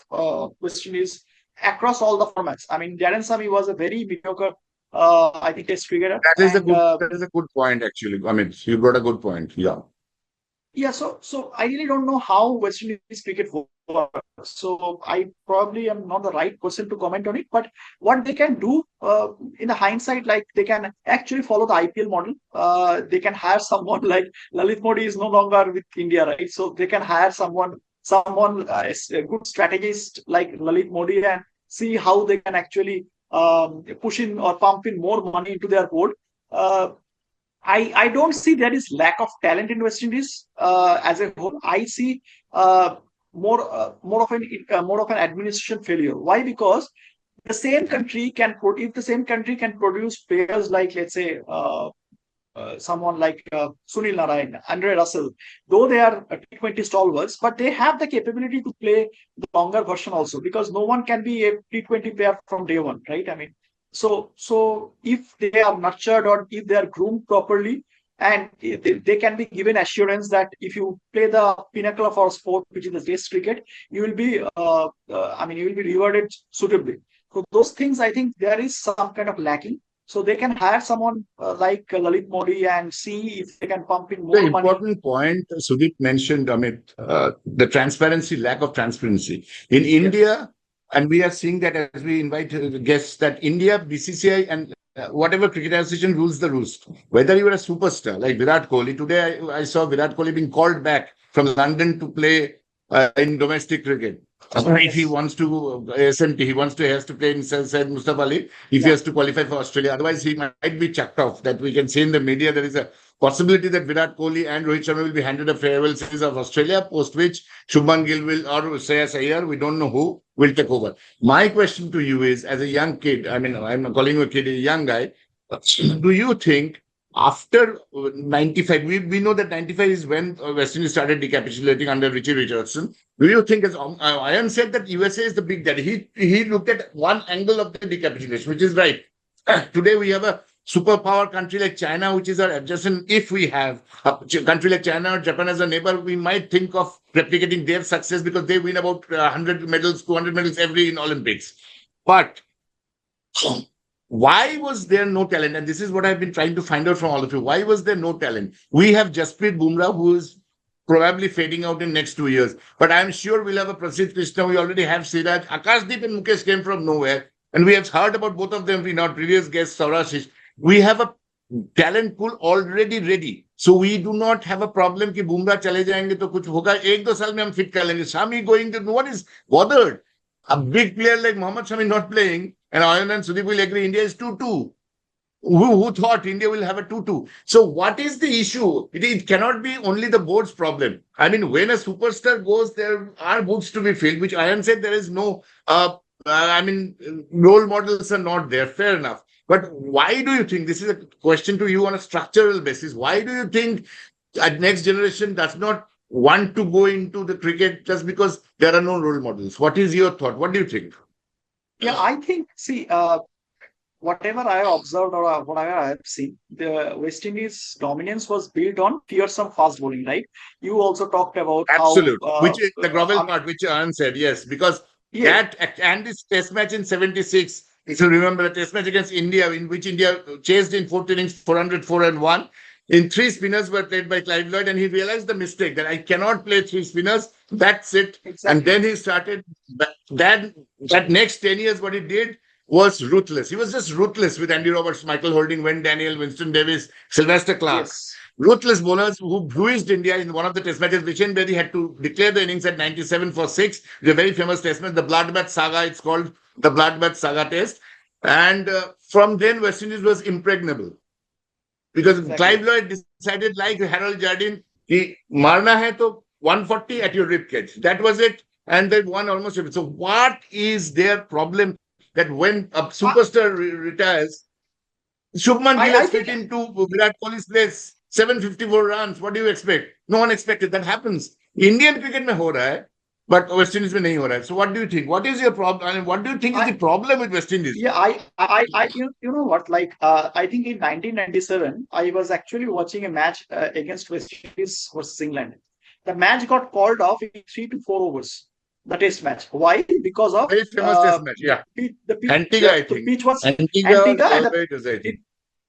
Speaker 4: West Indies across all the formats. I mean, Darren Sammy was a very mediocre, I think, test cricketer.
Speaker 1: That is a good point, actually. I mean, you brought a good point. Yeah.
Speaker 4: Yeah, so I really don't know how West Indies cricket works. So I probably am not the right person to comment on it. But what they can do, in the hindsight, like they can actually follow the IPL model. They can hire someone like Lalit Modi is no longer with India, right? So they can hire someone, a good strategist like Lalit Modi, and see how they can actually push in or pump in more money into their board. Uh, I don't see there is lack of talent in West Indies as a whole. I see more of an administration failure. Why? Because the same country can if the same country can produce players like, let's say, someone like Sunil Narayan, Andre Russell, though they are T20 stalwarts, but they have the capability to play the longer version also, because no one can be a T20 player from day one, right? I mean, so if they are nurtured or if they are groomed properly, and they can be given assurance that if you play the pinnacle of our sport, which is the Test cricket, you will be, I mean, you will be rewarded suitably. So those things, I think, there is some kind of lacking. So they can hire someone like Lalit Modi and see if they can pump in more
Speaker 1: The
Speaker 4: money.
Speaker 1: important point Sudip mentioned, Amit, the transparency, lack of transparency. In India, and we are seeing that as we invite guests, that India, BCCI, and whatever cricket association rules the roost. Whether you are a superstar like Virat Kohli, today I saw Virat Kohli being called back from London to play in domestic cricket. If he wants to SMT, he has to play in Syed Mustafa Ali. If he has to qualify for Australia, otherwise he might be chucked off. That we can say in the media, there is a possibility that Virat Kohli and Rohit Sharma will be handed a farewell series of Australia, post which Shubman Gill will, or Shreyas Iyer, we don't know who, will take over. My question to you is, as a young kid, I mean, I'm calling you a kid, a young guy, do you think after 95, we know that 95 is when West Indies started decapitulating under Richie Richardson. Do you think, as Ian said, that USA is the big daddy? He looked at one angle of the decapitulation, which is right. Today we have a superpower country like China, which is our adjacent. If we have a country like China or Japan as a neighbor, we might think of replicating their success because they win about 100 medals, 200 medals every in Olympics. But why was there no talent? And this is what I've been trying to find out from all of you. Why was there no talent? We have Jasprit Bumrah, who is probably fading out in next 2 years. But I'm sure we'll have a Prasidh Krishna. We already have Siraj. Akashdeep and Mukesh came from nowhere. And we have heard about both of them in our previous guests, Saurashish. We have a talent pool already ready. So we do not have a problem कि Bumrah चले जाएंगे तो कुछ होगा. 1-2 साल में हम fit कर लेंगे. Shami going to, no one is bothered. A big player like Mohammad Shami not playing, and Anand and Sudeep will agree, India is 2-2. Who thought India will have a 2-2? So what is the issue? It cannot be only the board's problem. I mean, when a superstar goes, there are boots to be filled, which Ayan said there is no, role models are not there. Fair enough. But why do you think, this is a question to you on a structural basis, why do you think a next generation does not want to go into the cricket just because there are no role models? What is your thought? What do you think?
Speaker 4: Yeah, I think, see, whatever I observed or whatever I have seen, the West Indies dominance was built on fearsome fast bowling, right? You also talked about
Speaker 1: Absolute,
Speaker 4: how,
Speaker 1: which is the grovel part, which Anand said, yes, because
Speaker 4: Yeah,
Speaker 1: And this test match in 76, if you remember the test match against India, in which India chased in fourth innings 404 and won. In three spinners were played by Clive Lloyd, and he realized the mistake that I cannot play three spinners. That's it. And
Speaker 4: exactly.
Speaker 1: then he started that next 10 years, what he did was ruthless. He was just ruthless with Andy Roberts, Michael Holding, Wayne Daniel, Winston Davis, Sylvester Clark.
Speaker 4: Yes,
Speaker 1: Ruthless bowlers who bruised India in one of the test matches. Vishen Bedi had to declare the innings at 97 for 6. The very famous test match, the Bloodbath Saga, it's called the Bloodbath Saga test. And from then, West Indies was impregnable. Because Clive
Speaker 4: exactly.
Speaker 1: Lloyd decided, like Harold Jardine, he marna hai to 140 at your ribcage. That was it. And they won almost everything. So, what is their problem that when a
Speaker 4: I,
Speaker 1: superstar retires, Shubman Gill
Speaker 4: I
Speaker 1: has
Speaker 4: think
Speaker 1: fit into Virat Kohli's place, 754 runs. What do you expect? No one expected. That happens. Indian cricket mein ho raha hai, but West Indies mein nahi ho raha hai. So what do you think? What is your problem? I mean, what do you think is
Speaker 4: I
Speaker 1: the problem with West Indies?
Speaker 4: yeah, you know what? Like, I think in 1997, I was actually watching a match against West Indies versus England. The match got called off in 3 to 4 overs. The test match. Why? Because of
Speaker 1: Very famous test match.
Speaker 4: the
Speaker 1: Yeah.
Speaker 4: pitch, the pitch,
Speaker 1: Antigua, I
Speaker 4: the
Speaker 1: think.
Speaker 4: pitch was
Speaker 1: Antigua,
Speaker 4: Antigua, and
Speaker 1: where it was, I
Speaker 4: it,
Speaker 1: think.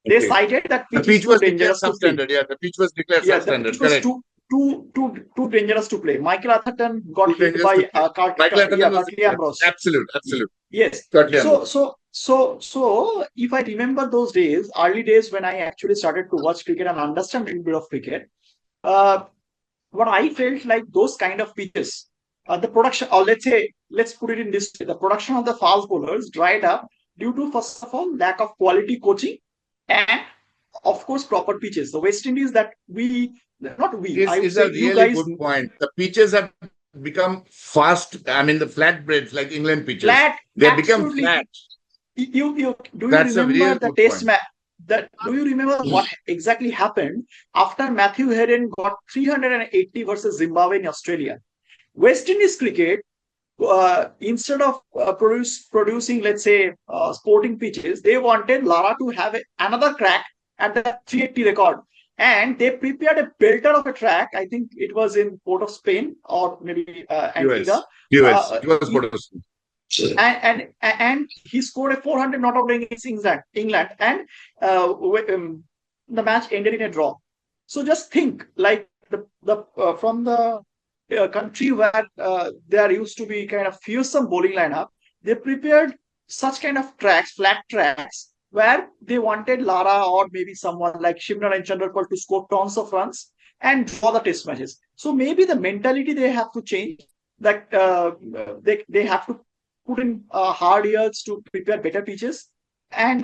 Speaker 4: they
Speaker 1: Okay.
Speaker 4: cited that
Speaker 1: The
Speaker 4: pitch is
Speaker 1: pitch
Speaker 4: too
Speaker 1: was declared
Speaker 4: dangerous to play.
Speaker 1: substandard. Yeah, the pitch was declared
Speaker 4: Yeah, the pitch
Speaker 1: substandard.
Speaker 4: was
Speaker 1: Correct.
Speaker 4: too dangerous to play. Michael Atherton got
Speaker 1: Too
Speaker 4: hit
Speaker 1: dangerous to
Speaker 4: by
Speaker 1: play. Michael Atherton was
Speaker 4: Curtly Ambrose.
Speaker 1: absolute,
Speaker 4: Y-
Speaker 1: absolute.
Speaker 4: Yes.
Speaker 1: Curtly
Speaker 4: So,
Speaker 1: Ambrose.
Speaker 4: so, so, if I remember those days, early days when I actually started to watch cricket and understand a little bit of cricket, uh, what I felt like those kind of pitches, the production, or let's put it in this way, the production of the fast bowlers dried up due to, first of all, lack of quality coaching and, of course, proper pitches. The West Indies that not we,
Speaker 1: This
Speaker 4: I would
Speaker 1: is a
Speaker 4: say you
Speaker 1: really
Speaker 4: guys,
Speaker 1: good point. The pitches have become fast. I mean, the flatbreads like England pitches,
Speaker 4: flat,
Speaker 1: they have become
Speaker 4: absolutely.
Speaker 1: flat.
Speaker 4: You do you
Speaker 1: That's a real
Speaker 4: remember the
Speaker 1: good
Speaker 4: test
Speaker 1: point.
Speaker 4: match? That do you remember what exactly happened after Matthew Hayden got 380 versus Zimbabwe in Australia? West Indies cricket, instead of producing, let's say, sporting pitches, they wanted Lara to have another crack at the 380 record. And they prepared a belter of a track. I think it was in Port of Spain or maybe
Speaker 1: US.
Speaker 4: Antigua.
Speaker 1: US.
Speaker 4: Uh,
Speaker 1: It was
Speaker 4: he,
Speaker 1: Portugal.
Speaker 4: and he scored a 400 not out against England, and the match ended in a draw. So just think, like the from the country where there used to be kind of fearsome bowling lineup, they prepared such kind of tracks, flat tracks, where they wanted Lara or maybe someone like Shimran and Chandrapal to score tons of runs and draw the test matches. So maybe the mentality they have to change. That they have to put in hard yards to prepare better pitches. And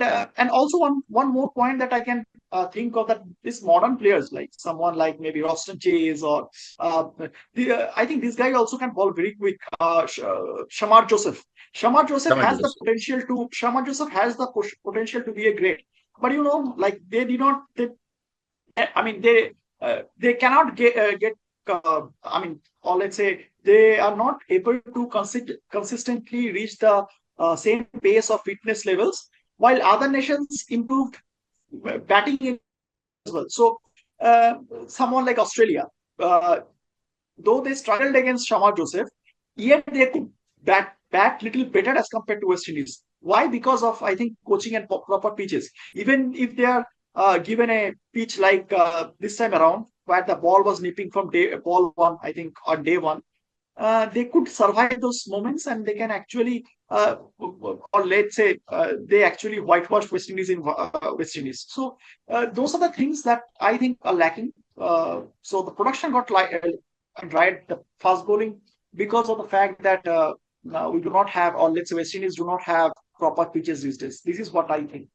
Speaker 4: also one more point that I can think of, that these modern players, like someone like maybe Roston Chase or I think this guy also can bowl very quick. Shamar Joseph.
Speaker 1: Come on, Joseph.
Speaker 4: Shamar Joseph has the potential to be a great, but like they did not. I mean, they cannot get. I mean, or let's say they are not able to consistently reach the same pace of fitness levels, while other nations improved batting as well. So, someone like Australia, uh, though they struggled against Shamar Joseph, yet they could bat little better as compared to West Indies. Why? Because of, I think, coaching and proper pitches. Even if they are given a pitch like this time around, where the ball was nipping from ball one, I think, on day one, they could survive those moments, and they can actually, or let's say, they actually whitewash West Indies in West Indies. So those are the things that I think are lacking. So the production got dried, the fast bowling, because of the fact that now we do not have, or let's say West Indies do not have proper pitches these days. This is what I think.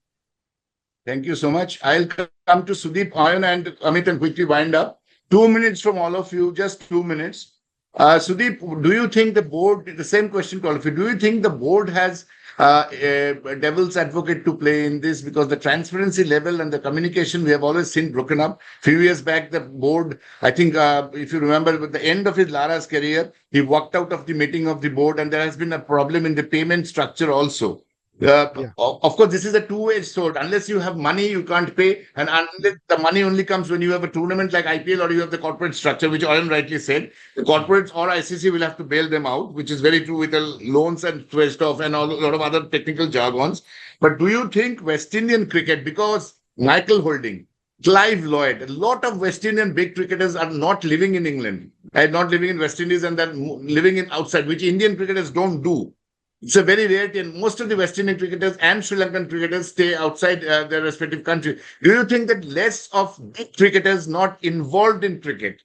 Speaker 1: Thank you so much. I'll come to Sudeep, Ayan, and Amit and quickly wind up. 2 minutes from all of you, just 2 minutes. Sudeep, do you think the board, the same question to all of you, do you think the board has a devil's advocate to play in this? Because the transparency level and the communication we have always seen broken up. Few years back, the board, I think, if you remember, at the end of his Lara's career, he walked out of the meeting of the board, and there has been a problem in the payment structure also.
Speaker 2: Yeah.
Speaker 1: Of course, this is a two-edged sword. Unless you have money, you can't pay. And unless the money only comes when you have a tournament like IPL or you have the corporate structure, which Oyan rightly said, the corporates or ICC will have to bail them out, which is very true with the loans and twist off and all, a lot of other technical jargons. But do you think West Indian cricket, because Michael Holding, Clive Lloyd, a lot of West Indian big cricketers are not living in England and not living in West Indies and then living in outside, which Indian cricketers don't do. It's a very rarity, and most of the West Indian cricketers and Sri Lankan cricketers stay outside their respective country. Do you think that less of big cricketers not involved in cricket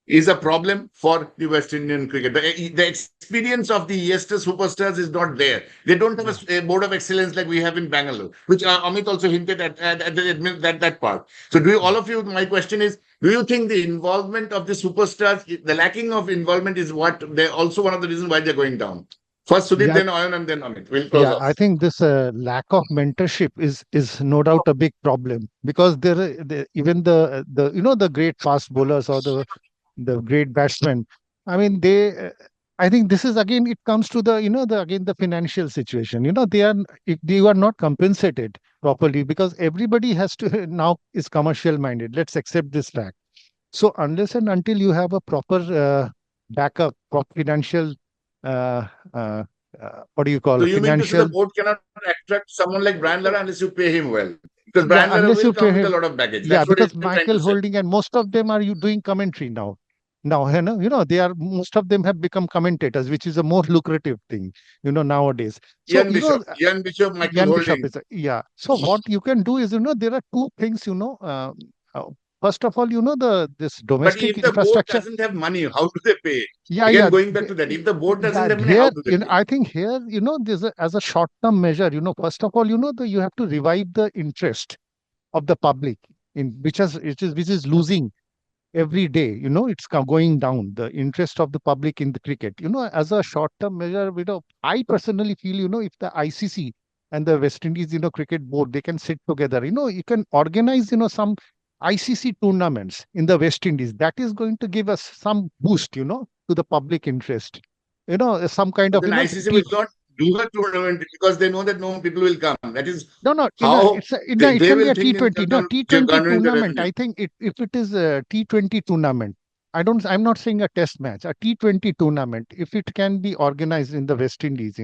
Speaker 1: is a problem for the West Indian cricket? The experience of the yester superstars is not there. They don't have a board of excellence like we have in Bangalore, which Amit also hinted at that part. So, all of you? My question is: do you think the involvement of the superstars, the lacking of involvement, is what they also one of the reasons why they're going down? First Sudhir,
Speaker 2: Yeah.
Speaker 1: then Ayan, and then Amit. We'll close
Speaker 2: Yeah,
Speaker 1: off.
Speaker 2: I think this lack of mentorship is no doubt a big problem, because even the the great fast bowlers or the great batsmen. I mean, I think this is again, it comes to the again the financial situation. If they are not compensated properly, because everybody has to now is commercial minded. Let's accept this fact. So unless and until you have a proper backup, proper financial, uh, uh, what do you
Speaker 1: So
Speaker 2: call,
Speaker 1: you mean to say the
Speaker 2: financial?
Speaker 1: board cannot attract someone like Brian Lara unless you pay him well? Because
Speaker 2: Yeah,
Speaker 1: Brian Lara
Speaker 2: unless
Speaker 1: will
Speaker 2: you
Speaker 1: come
Speaker 2: pay
Speaker 1: with a
Speaker 2: him.
Speaker 1: lot of baggage.
Speaker 2: Yeah,
Speaker 1: That's what
Speaker 2: because
Speaker 1: you're trying to
Speaker 2: Michael
Speaker 1: say.
Speaker 2: Holding and most of them are you doing commentary now. Now, they are, most of them have become commentators, which is a more lucrative thing, nowadays. So,
Speaker 1: Ian Bishop, Michael
Speaker 2: Jan Bishop
Speaker 1: Holding.
Speaker 2: is, yeah. So what you can do is, there are two things, first of all, this
Speaker 1: But
Speaker 2: domestic
Speaker 1: if the board
Speaker 2: infrastructure.
Speaker 1: doesn't have money, how do they pay?
Speaker 2: Yeah,
Speaker 1: Again,
Speaker 2: yeah.
Speaker 1: going back to that, if the board doesn't
Speaker 2: Yeah,
Speaker 1: have money, how
Speaker 2: here,
Speaker 1: do they pay?
Speaker 2: I think here, there's as a short-term measure, first of all, you have to revive the interest of the public in which is losing every day. It's going down, the interest of the public in the cricket. As a short-term measure, I personally feel, if the ICC and the West Indies, cricket board, they can sit together. You can organize, some ICC tournaments in the West Indies. That is going to give us some boost, to the public interest. Some kind
Speaker 1: But
Speaker 2: of,
Speaker 1: then ICC will not do a tournament because they know that no people will come. That is
Speaker 2: no, no,
Speaker 1: how
Speaker 2: it
Speaker 1: they
Speaker 2: can be
Speaker 1: will
Speaker 2: a
Speaker 1: think in
Speaker 2: T20. No,
Speaker 1: terms of
Speaker 2: T20
Speaker 1: garnering the
Speaker 2: tournament.
Speaker 1: revenue.
Speaker 2: I think if it is a T20 tournament, I'm not saying a test match, a T20 tournament, if it can be organized in the West Indies,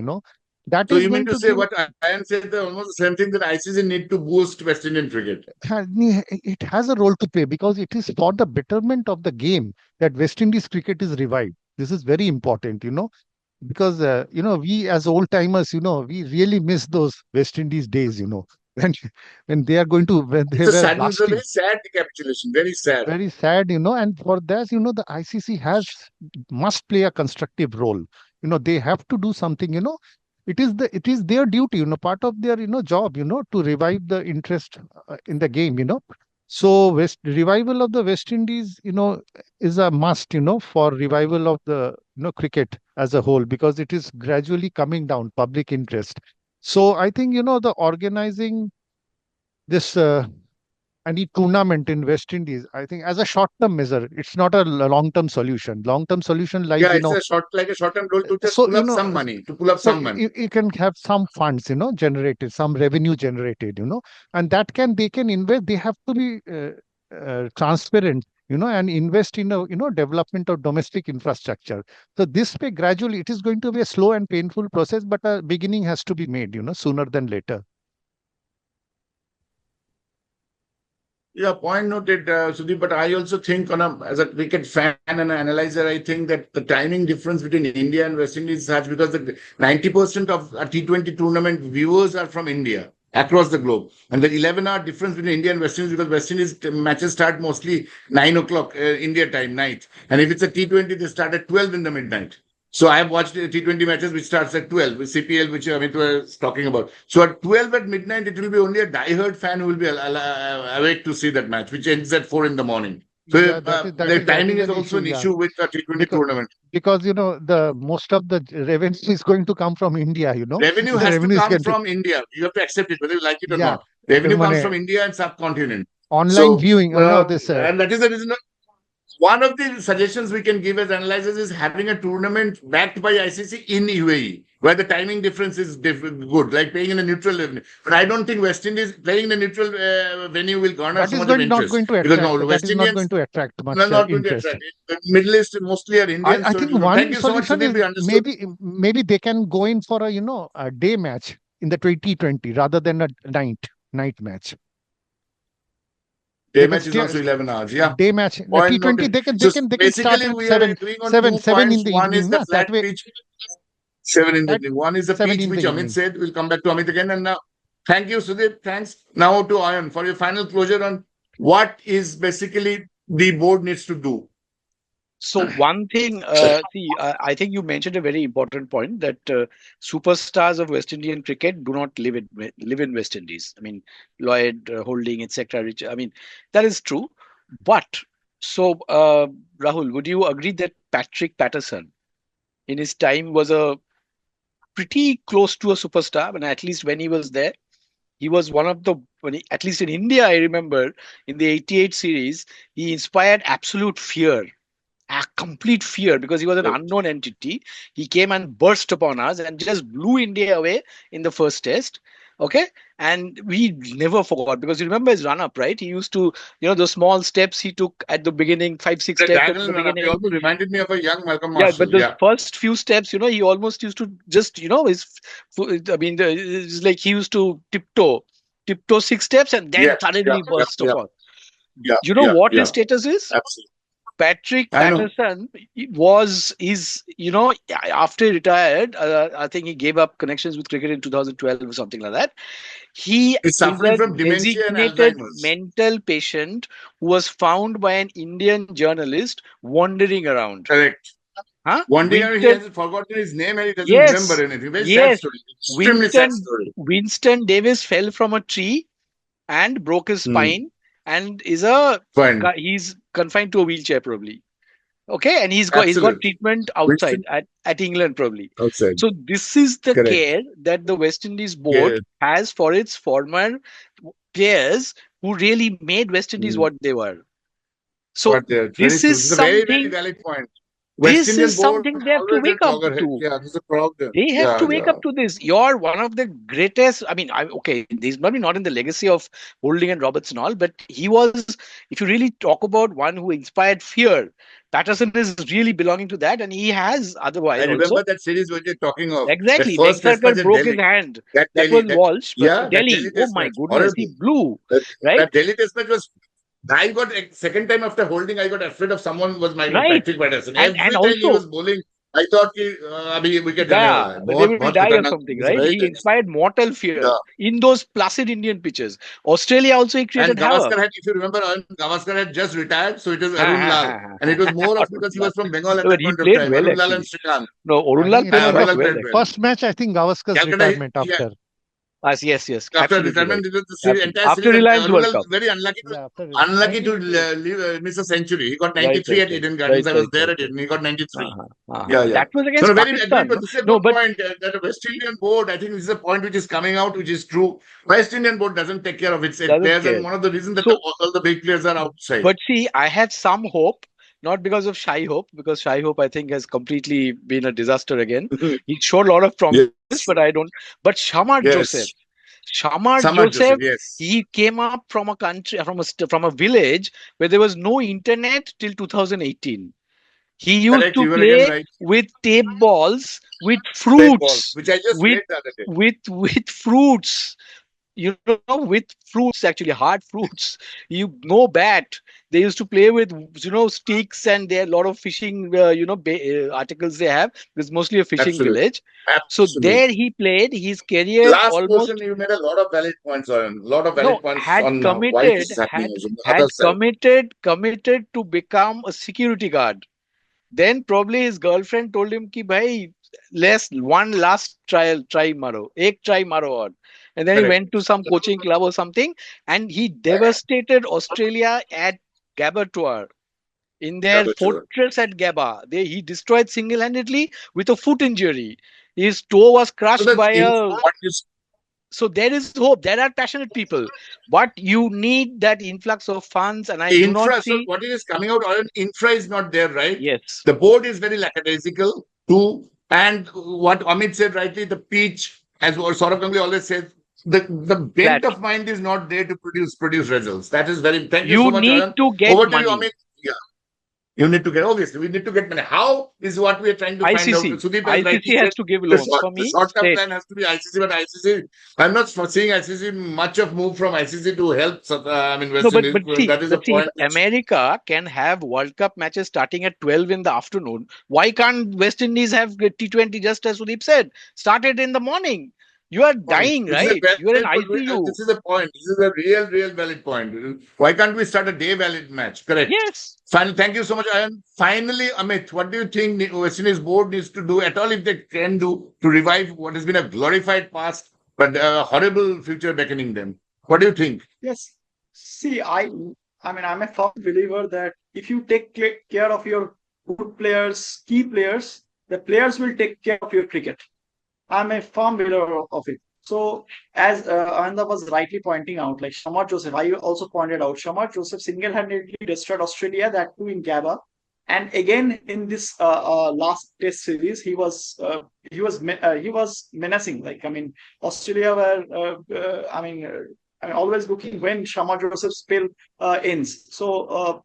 Speaker 2: that
Speaker 1: So
Speaker 2: is
Speaker 1: you mean
Speaker 2: going
Speaker 1: to
Speaker 2: to
Speaker 1: say
Speaker 2: give,
Speaker 1: what Ian said, almost the same thing that ICC need to boost West Indian cricket?
Speaker 2: it has a role to play, because it is for the betterment of the game that West Indies cricket is revived. This is very important, because we as old timers, we really miss those West Indies days, when when they were
Speaker 1: It's a very
Speaker 2: blasting.
Speaker 1: sad decapitulation, very sad.
Speaker 2: Very sad, and for that, the ICC must play a constructive role. They have to do something. It is their duty. Part of their job. To revive the interest in the game. So revival of the West Indies, is a must. For revival of the cricket as a whole, because it is gradually coming down, public interest. So I think the organizing this. Any tournament in West Indies, I think, as a short-term measure, it's not a long-term solution. Long-term solution lies,
Speaker 1: Yeah, it's a short-term goal to just
Speaker 2: so
Speaker 1: pull up some money, to pull up
Speaker 2: so
Speaker 1: some money.
Speaker 2: you can have some funds, generated, some revenue generated, and they can invest. They have to be transparent, and invest in development of domestic infrastructure. So this way, gradually, it is going to be a slow and painful process, but a beginning has to be made, sooner than later.
Speaker 1: Yeah, point noted, Sudeep. But I also think, as a cricket fan and an analyzer, I think that the timing difference between India and West Indies is such because the 90% of a T20 tournament viewers are from India across the globe, and the 11-hour difference between India and West Indies because West Indies matches start mostly 9 o'clock India time night, and if it's a T20, they start at 12 in the midnight. So I have watched T20 matches which starts at 12 with CPL, which Amit was talking about. So at 12 at midnight, it will be only a diehard fan who will be awake to see that match, which ends at 4 in the morning. So
Speaker 2: Yeah,
Speaker 1: the timing is
Speaker 2: an
Speaker 1: also
Speaker 2: issue.
Speaker 1: an
Speaker 2: Yeah,
Speaker 1: issue with the T20
Speaker 2: because
Speaker 1: tournament.
Speaker 2: the most of the revenue is going to come from India.
Speaker 1: Revenue
Speaker 2: The
Speaker 1: has to
Speaker 2: revenue is
Speaker 1: come
Speaker 2: going to,
Speaker 1: from India. You have to accept it, whether you like it or
Speaker 2: yeah,
Speaker 1: not. Revenue comes
Speaker 2: money,
Speaker 1: from India and subcontinent.
Speaker 2: online
Speaker 1: So,
Speaker 2: viewing. This
Speaker 1: and that is the reason one of the suggestions we can give as analyzers is having a tournament backed by ICC in UAE, where the timing difference is good, like playing in a neutral venue. But I don't think West Indies playing in a neutral venue will garner
Speaker 2: That
Speaker 1: so
Speaker 2: is
Speaker 1: much of
Speaker 2: not
Speaker 1: interest
Speaker 2: going to
Speaker 1: because
Speaker 2: attract.
Speaker 1: no,
Speaker 2: That
Speaker 1: West
Speaker 2: is not
Speaker 1: Indians
Speaker 2: going to attract
Speaker 1: are
Speaker 2: much
Speaker 1: not going to
Speaker 2: interest.
Speaker 1: attract. Middle East mostly are Indians,
Speaker 2: I
Speaker 1: so
Speaker 2: think
Speaker 1: thank
Speaker 2: one
Speaker 1: you so much,
Speaker 2: solution
Speaker 1: Sudeep.
Speaker 2: is
Speaker 1: We understood.
Speaker 2: maybe they can go in for a day match in the 2020 rather than a night match.
Speaker 1: Day
Speaker 2: They can
Speaker 1: match is
Speaker 2: stay
Speaker 1: also 11 hours. Yeah.
Speaker 2: day match. The
Speaker 1: Point
Speaker 2: T20
Speaker 1: noted.
Speaker 2: they can
Speaker 1: So
Speaker 2: start
Speaker 1: basically,
Speaker 2: at
Speaker 1: we are agreeing on 2
Speaker 2: 7 in
Speaker 1: points.
Speaker 2: the
Speaker 1: One is
Speaker 2: evening.
Speaker 1: the
Speaker 2: Na? That
Speaker 1: flat
Speaker 2: way
Speaker 1: pitch, 7 in the
Speaker 2: at
Speaker 1: evening. One is the
Speaker 2: 7
Speaker 1: pitch,
Speaker 2: in
Speaker 1: which
Speaker 2: the
Speaker 1: Amit
Speaker 2: evening.
Speaker 1: said. We'll come back to Amit again. And now, thank you, Sudeep. Thanks. Now to Ayan for your final closure on what is basically the board needs to do.
Speaker 3: So one thing, I think you mentioned a very important point that superstars of West Indian cricket do not live in West Indies. I mean, Lloyd, Holding, etc. I mean, that is true. But Rahul, would you agree that Patrick Patterson, in his time, was a pretty close to a superstar? And at least when he was there, he was one of the at least in India, I remember in the '88 series, he inspired absolute fear, a complete fear, because he was an
Speaker 1: Right.
Speaker 3: unknown entity. He came and burst upon us and just blew India away in the first test. Okay. And we never forgot, because you remember his run up, right? He used to, the small steps he took at the beginning, 5, 6
Speaker 1: The
Speaker 3: steps at
Speaker 1: diagonal
Speaker 3: the
Speaker 1: run-up, he
Speaker 3: beginning.
Speaker 1: almost reminded me of a young Malcolm
Speaker 3: Yeah, but
Speaker 1: Marshall.
Speaker 3: the
Speaker 1: Yeah.
Speaker 3: first few steps, he almost used to just, I mean, it's like he used to tiptoe 6 steps and then
Speaker 1: Yeah.
Speaker 3: suddenly
Speaker 1: Yeah.
Speaker 3: he
Speaker 1: Yeah.
Speaker 3: burst
Speaker 1: Yeah.
Speaker 3: upon.
Speaker 1: Yeah.
Speaker 3: You know
Speaker 1: Yeah.
Speaker 3: what his
Speaker 1: Yeah.
Speaker 3: status is?
Speaker 1: Absolutely.
Speaker 3: Patrick
Speaker 1: I know.
Speaker 3: Patterson after he retired, I think he gave up connections with cricket in 2012 or something like that. He
Speaker 1: He's
Speaker 3: is
Speaker 1: suffering
Speaker 3: a
Speaker 1: from dementia and
Speaker 3: designated
Speaker 1: Alzheimer's.
Speaker 3: mental patient who was found by an Indian journalist wandering around.
Speaker 1: Correct.
Speaker 3: Huh?
Speaker 1: One day he
Speaker 3: Winston,
Speaker 1: has forgotten his name and he doesn't
Speaker 3: yes,
Speaker 1: remember anything. Very sad
Speaker 3: yes.
Speaker 1: story. Extremely sad
Speaker 3: Winston,
Speaker 1: story.
Speaker 3: Winston Davis fell from a tree and broke his
Speaker 1: Hmm.
Speaker 3: spine, and
Speaker 1: Fine.
Speaker 3: he's confined to a wheelchair probably. Okay, and he's got
Speaker 1: Absolutely.
Speaker 3: treatment outside
Speaker 1: Winston
Speaker 3: at England probably.
Speaker 1: outside.
Speaker 3: So this is the
Speaker 1: Correct.
Speaker 3: care that the West Indies
Speaker 1: Yeah.
Speaker 3: board has for its former players who really made West Indies
Speaker 1: Hmm.
Speaker 3: what they were. So
Speaker 1: But very
Speaker 3: this
Speaker 1: true.
Speaker 3: is
Speaker 1: This is a very, very
Speaker 3: something.
Speaker 1: valid point. West Indian board
Speaker 3: They have to
Speaker 1: always
Speaker 3: wake
Speaker 1: at
Speaker 3: up
Speaker 1: loggerhead.
Speaker 3: to.
Speaker 1: Yeah, this is a problem.
Speaker 3: They have
Speaker 1: Yeah,
Speaker 3: to wake
Speaker 1: yeah.
Speaker 3: up to this. You're one of the greatest. I mean, okay, he's maybe not in the legacy of Holding and Roberts and all, but he was, if you really talk about one who inspired fear, Patterson is really belonging to that, and he has
Speaker 1: I
Speaker 3: otherwise also.
Speaker 1: remember that series what you're talking of. That
Speaker 3: Exactly.
Speaker 1: first test match
Speaker 3: Vexarkar
Speaker 1: in
Speaker 3: broke his
Speaker 1: Delhi.
Speaker 3: hand.
Speaker 1: That
Speaker 3: That
Speaker 1: Delhi.
Speaker 3: was Walsh, but
Speaker 1: That
Speaker 3: Delhi,
Speaker 1: Delhi
Speaker 3: oh
Speaker 1: test
Speaker 3: my
Speaker 1: match.
Speaker 3: goodness, he
Speaker 1: Horrible.
Speaker 3: blew,
Speaker 1: That,
Speaker 3: right?
Speaker 1: that Delhi test match was. I got second time after Holding. I got afraid of someone was my
Speaker 3: Right.
Speaker 1: Patrick Patterson.
Speaker 3: And
Speaker 1: Every time he
Speaker 3: also,
Speaker 1: was bowling, I thought कि अभी wicket जाने
Speaker 3: yeah,
Speaker 1: वाला है.
Speaker 3: they will
Speaker 1: बहुत
Speaker 3: die or
Speaker 1: खतरनाक.
Speaker 3: something,
Speaker 1: It's
Speaker 3: right?
Speaker 1: very
Speaker 3: He
Speaker 1: tense.
Speaker 3: inspired mortal fear
Speaker 1: Yeah.
Speaker 3: in those placid Indian pitches. Australia also he
Speaker 1: And
Speaker 3: created havoc.
Speaker 1: Gavaskar had, if you remember, Gavaskar had just retired, so it was
Speaker 3: Ha,
Speaker 1: Arun
Speaker 3: ha,
Speaker 1: Lal.
Speaker 3: ha, ha,
Speaker 1: And it was more of because he
Speaker 3: Arun
Speaker 1: was from Bengal at
Speaker 3: No, but
Speaker 1: that
Speaker 3: he
Speaker 1: point of
Speaker 3: played
Speaker 1: time.
Speaker 3: well
Speaker 1: Arun Lal and
Speaker 3: actually.
Speaker 1: Srikanth.
Speaker 3: No,
Speaker 2: I
Speaker 3: Orunlal
Speaker 2: think
Speaker 3: played
Speaker 1: Arun
Speaker 3: quite
Speaker 1: Lal
Speaker 3: well
Speaker 1: played
Speaker 3: actually.
Speaker 1: well.
Speaker 2: first match, I think Gavaskar's
Speaker 1: Calcutta,
Speaker 2: retirement
Speaker 1: yeah,
Speaker 2: after.
Speaker 3: Yes,
Speaker 1: after
Speaker 3: absolutely
Speaker 1: retirement,
Speaker 3: right.
Speaker 1: the series, entire
Speaker 3: After
Speaker 1: series, and
Speaker 3: Reliance
Speaker 1: Arun
Speaker 3: World
Speaker 1: Lal
Speaker 3: Cup.
Speaker 1: very unlucky,
Speaker 2: Yeah, after
Speaker 1: unlucky to
Speaker 2: 1988.
Speaker 1: miss a century. He got
Speaker 3: Right,
Speaker 1: 93
Speaker 3: right,
Speaker 1: at
Speaker 3: right,
Speaker 1: Eden
Speaker 3: right,
Speaker 1: Gardens. I was
Speaker 3: right,
Speaker 1: there
Speaker 3: right,
Speaker 1: at Eden. He got 93.
Speaker 3: right.
Speaker 1: Yeah, yeah.
Speaker 3: That was
Speaker 1: So
Speaker 3: against
Speaker 1: very agreed,
Speaker 3: Pakistan.
Speaker 1: but this is a
Speaker 3: No,
Speaker 1: good
Speaker 3: but
Speaker 1: point that the West Indian board, I think this is a point which is coming out, which is true. West Indian board doesn't take care of its
Speaker 3: doesn't
Speaker 1: players,
Speaker 3: care.
Speaker 1: and one of the reasons that
Speaker 3: So,
Speaker 1: all the big players are outside.
Speaker 3: but see, I have some hope, not because of Shai Hope, because Shai Hope I think has completely been a disaster again. He showed a lot of promise,
Speaker 1: Yes,
Speaker 3: but I don't. But Shamar Joseph,
Speaker 1: yes.
Speaker 3: Shamar
Speaker 1: Samad
Speaker 3: Joseph,
Speaker 1: Joseph, yes.
Speaker 3: he came up from a country, from a village where there was no internet till 2018. He used
Speaker 1: Correct,
Speaker 3: to
Speaker 1: you were again
Speaker 3: play
Speaker 1: right.
Speaker 3: with tape balls, with
Speaker 1: Red balls,
Speaker 3: fruits,
Speaker 1: which I just
Speaker 3: with
Speaker 1: played the other day.
Speaker 3: with fruits. With fruits, actually hard fruits. Bat. They used to play with sticks, and there are a lot of fishing articles they have. It's mostly a fishing
Speaker 1: Absolutely.
Speaker 3: village. So
Speaker 1: Absolutely.
Speaker 3: there he played his career
Speaker 1: Last
Speaker 3: almost.
Speaker 1: portion, you made a lot of valid points on
Speaker 3: No,
Speaker 1: why this is happening also on the other side.
Speaker 3: committed to become a security guard. Then probably his girlfriend told him ki bhai, one last try maro, ek try maro aur. And then he
Speaker 1: Correct.
Speaker 3: went to some coaching club or something, and he devastated Australia at Gabatoir in their
Speaker 1: Amateur.
Speaker 3: fortress at Gabba. He destroyed single-handedly with a foot injury. His toe was
Speaker 1: So
Speaker 3: crushed
Speaker 1: that's
Speaker 3: by a.
Speaker 1: what is
Speaker 3: So there is hope. There are passionate people, but you need that influx of funds, and I do not
Speaker 1: Infra, so
Speaker 3: see.
Speaker 1: what is coming out, Arun, infra is not there, right?
Speaker 3: Yes,
Speaker 1: The board is very lackadaisical too. And what Amit said rightly, the pitch, as Saurabh Ganguly always says, the
Speaker 3: flat.
Speaker 1: bent of mind is not there to produce results. That is very, thank you so
Speaker 3: You
Speaker 1: much,
Speaker 3: need
Speaker 1: Arun.
Speaker 3: to get
Speaker 1: Over to you,
Speaker 3: money.
Speaker 1: Amit. Yeah. You need to get, obviously, we need to get money. How is what we are trying to find out.
Speaker 3: ICC,
Speaker 1: Sudeep has rightly
Speaker 3: ICC
Speaker 1: said
Speaker 3: has to give loans for
Speaker 1: the
Speaker 3: me.
Speaker 1: short-term
Speaker 3: State.
Speaker 1: plan has to be ICC, but ICC, I'm not seeing ICC much of move from ICC to help,
Speaker 3: No,
Speaker 1: West
Speaker 3: but
Speaker 1: Indies.
Speaker 3: but see,
Speaker 1: That is a
Speaker 3: but see, if
Speaker 1: point which,
Speaker 3: America can have World Cup matches starting at 12 in the afternoon, why can't West Indies have T20, just as Sudeep said, started in the morning? You are
Speaker 1: point.
Speaker 3: dying,
Speaker 1: This is a
Speaker 3: right? You are in
Speaker 1: valid point.
Speaker 3: ICU.
Speaker 1: This is a point. This is a real valid point. Why can't we start a day valid match? Correct.
Speaker 3: Yes.
Speaker 1: Fine. Thank you so much. And finally, Amit, what do you think the West Indies board needs to do at all, if they can do, to revive what has been a glorified past but a horrible future beckoning them? What do you think?
Speaker 4: Yes. See, I mean, I'm a firm believer that if you take care of your good players, key players, the players will take care of your cricket. I'm a firm believer of it. So, as Ananda was rightly pointing out, like Shamar Joseph, I also pointed out, Shamar Joseph single-handedly destroyed Australia, that too in Gabba. And again, in this last Test series, he was menacing. Like, I mean, Australia were, always looking when Shamar Joseph's spell ends. So,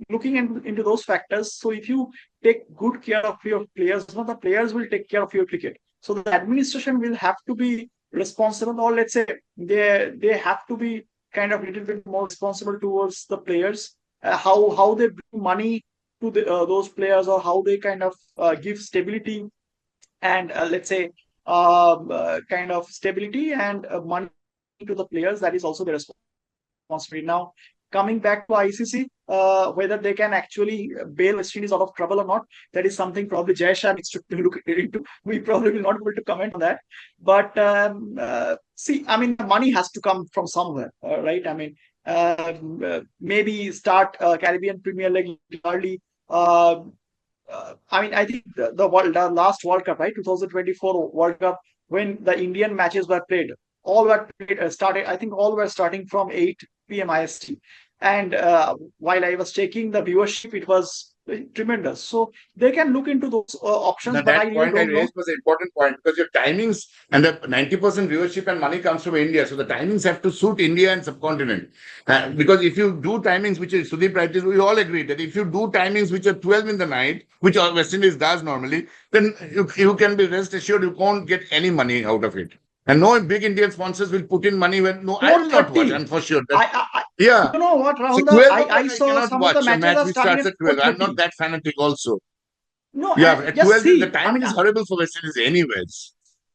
Speaker 4: looking into those factors, so if you take good care of your players, no, the players will take care of your cricket. So the administration will have to be responsible, or let's say they have to be kind of a little bit more responsible towards the players, how they bring money to those players, or how they kind of give stability and let's say kind of stability and money to the players. That is also the responsibility. Now, coming back to ICC, whether they can actually bail West Indies out of trouble or not, that is something probably Jay Shah needs to look into. We probably will not be able to comment on that. But see, I mean, the money has to come from somewhere, right? I mean, maybe start Caribbean Premier League early. I mean, I think the last World Cup, right, 2024 World Cup, when the Indian matches were played, all were played, started. I think all were starting from 8 p.m. IST, and while I was checking the viewership, it was tremendous. So they can look into those options,
Speaker 1: Now,
Speaker 4: but I
Speaker 1: that
Speaker 4: really
Speaker 1: point I
Speaker 4: don't know.
Speaker 1: raised was an important point, because your timings and the 90% viewership and money comes from India. So the timings have to suit India and subcontinent. Because if you do timings, which is Sudeep rightly, we all agree that if you do timings which are 12 in the night, which West Indies does normally, then you can be rest assured you won't get any money out of it. And no big Indian sponsors will put in money when, no, I will not watch,
Speaker 4: 4:30.
Speaker 1: I'm for sure.
Speaker 4: I
Speaker 1: Yeah.
Speaker 4: you know what,
Speaker 1: So
Speaker 4: Rahul?
Speaker 1: 12
Speaker 4: I
Speaker 1: I
Speaker 4: saw
Speaker 1: cannot
Speaker 4: some of the
Speaker 1: watch a
Speaker 4: matches
Speaker 1: match
Speaker 4: are
Speaker 1: which
Speaker 4: starting
Speaker 1: starts
Speaker 4: at
Speaker 1: at 12. I'm not
Speaker 4: 4:30.
Speaker 1: that fanatic also.
Speaker 4: No,
Speaker 1: Yeah,
Speaker 4: and
Speaker 1: at
Speaker 4: just
Speaker 1: 12, the
Speaker 4: see, I
Speaker 1: timing
Speaker 4: mean,
Speaker 1: is horrible for West Indies anyways.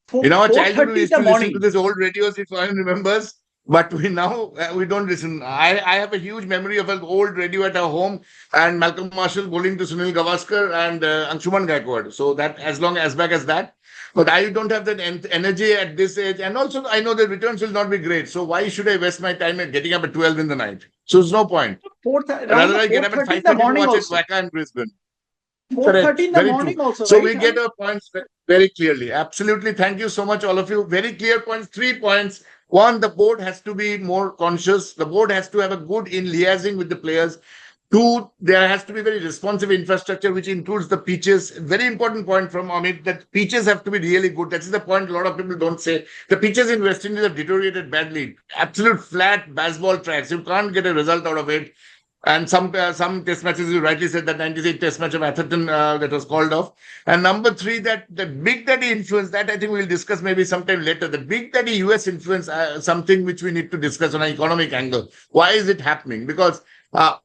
Speaker 4: for
Speaker 1: In our childhood, we
Speaker 4: 4:30 in
Speaker 1: used
Speaker 4: the
Speaker 1: to listen to
Speaker 4: morning.
Speaker 1: these old radios, if one remembers. But we now we don't listen. I have a huge memory of an old radio at our home, and Malcolm Marshall bowling to Sunil Gavaskar and Anshuman Gaikwad. So that, as long as back as that. But I don't have that energy at this age, and also I know the returns will not be great. So why should I waste my time at getting up at 12 in the night? So there's no point.
Speaker 4: Around
Speaker 1: Rather,
Speaker 4: the
Speaker 1: I get up at
Speaker 4: 4:30 in the
Speaker 1: 5:30 to
Speaker 4: morning
Speaker 1: watch it
Speaker 4: also.
Speaker 1: Waka and Brisbane.
Speaker 4: 4:30
Speaker 1: Correct.
Speaker 4: in the
Speaker 1: Very true.
Speaker 4: morning also,
Speaker 1: So
Speaker 4: right?
Speaker 1: we
Speaker 4: I
Speaker 1: get
Speaker 4: mean,
Speaker 1: our points very clearly. Absolutely. Thank you so much, all of you. Very clear points. 3 points. One, the board has to be more conscious. The board has to have a good in liaising with the players. Two, there has to be very responsive infrastructure, which includes the pitches. Very important point from Amit, that pitches have to be really good. That is the point a lot of people don't say. The pitches in West Indies have deteriorated badly. Absolute flat baseball tracks. You can't get a result out of it. And some test matches, you rightly said, that 96 test match of Atherton that was called off. And number three, that the Big Daddy influence, that I think we'll discuss maybe sometime later. The Big Daddy US influence, something which we need to discuss on an economic angle. Why is it happening? Because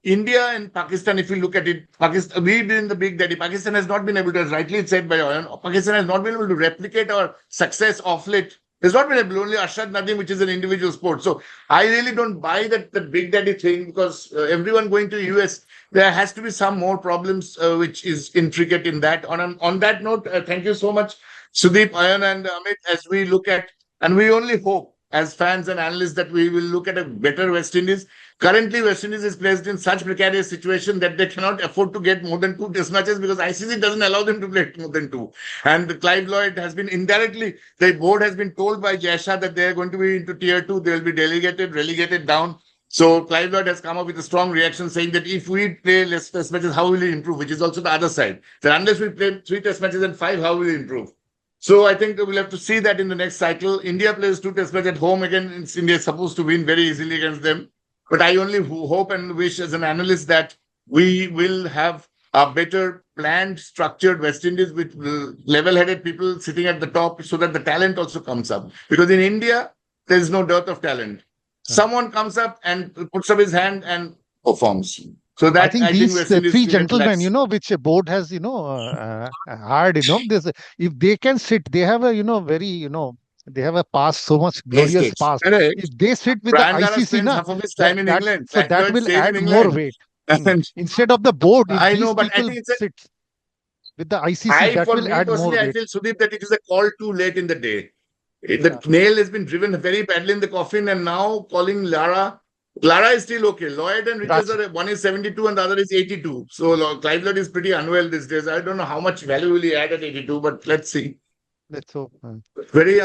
Speaker 1: India and Pakistan, if you look at it, Pakistan, we've been the Big Daddy. Pakistan has not been able to, as rightly said by Oyan, Pakistan has not been able to replicate our success of late. There's not been able, only Ashad Nadim, which is an individual sport. So I really don't buy that Big Daddy thing, because everyone going to US, there has to be some more problems which is intricate in that. On that note, thank you so much, Sudeep, Ayan, and Amit, as we look at, and we only hope as fans and analysts that we will look at a better West Indies. Currently, West Indies is placed in such precarious situation that they cannot afford to get more than 2 test matches because ICC doesn't allow them to play more than 2. And Clive Lloyd has been indirectly, the board has been told by Jaisha that they are going to be into tier 2, they will be relegated down. So Clive Lloyd has come up with a strong reaction saying that if we play less test matches, how will we improve? Which is also the other side. That unless we play 3 test matches and 5, how will we improve? So I think we'll have to see that in the next cycle. India plays 2 test matches at home again. India is supposed to win very easily against them. But I only hope and wish as an analyst that we will have a better planned, structured West Indies with level-headed people sitting at the top so that the talent also comes up. Because in India, there is no dearth of talent. Someone comes up and puts up his hand and performs. So that
Speaker 2: I think these
Speaker 1: West Indies
Speaker 2: 3
Speaker 1: cricket
Speaker 2: gentlemen,
Speaker 1: lacks.
Speaker 2: which a board has, hired, this, if they can sit, they have a, very, they have a past, so much glorious
Speaker 1: Heritage.
Speaker 2: past.
Speaker 1: Correct.
Speaker 2: If they sit with
Speaker 1: Brian
Speaker 2: the
Speaker 1: Lara
Speaker 2: ICC,
Speaker 1: spends half of his time in England.
Speaker 2: so
Speaker 1: Clive
Speaker 2: that
Speaker 1: Lloyd
Speaker 2: will
Speaker 1: stays in
Speaker 2: add more
Speaker 1: England.
Speaker 2: weight.
Speaker 1: And
Speaker 2: Instead of the board, if
Speaker 1: I
Speaker 2: these
Speaker 1: know, but I
Speaker 2: people
Speaker 1: think it's a,
Speaker 2: sit with the ICC, that
Speaker 1: for
Speaker 2: will
Speaker 1: me
Speaker 2: add more
Speaker 1: personally, I
Speaker 2: weight.
Speaker 1: feel, Sudeep, that it is a call too late in the day. The
Speaker 2: Yeah.
Speaker 1: nail has been driven very badly in the coffin, and now calling Lara. Lara is still okay. Lloyd and Richards
Speaker 2: Raj-
Speaker 1: are one is 72 and the other is 82. So Clive Lloyd is pretty unwell these days. I don't know how much value will he add at 82, but let's see.
Speaker 2: Let's hope.
Speaker 1: Very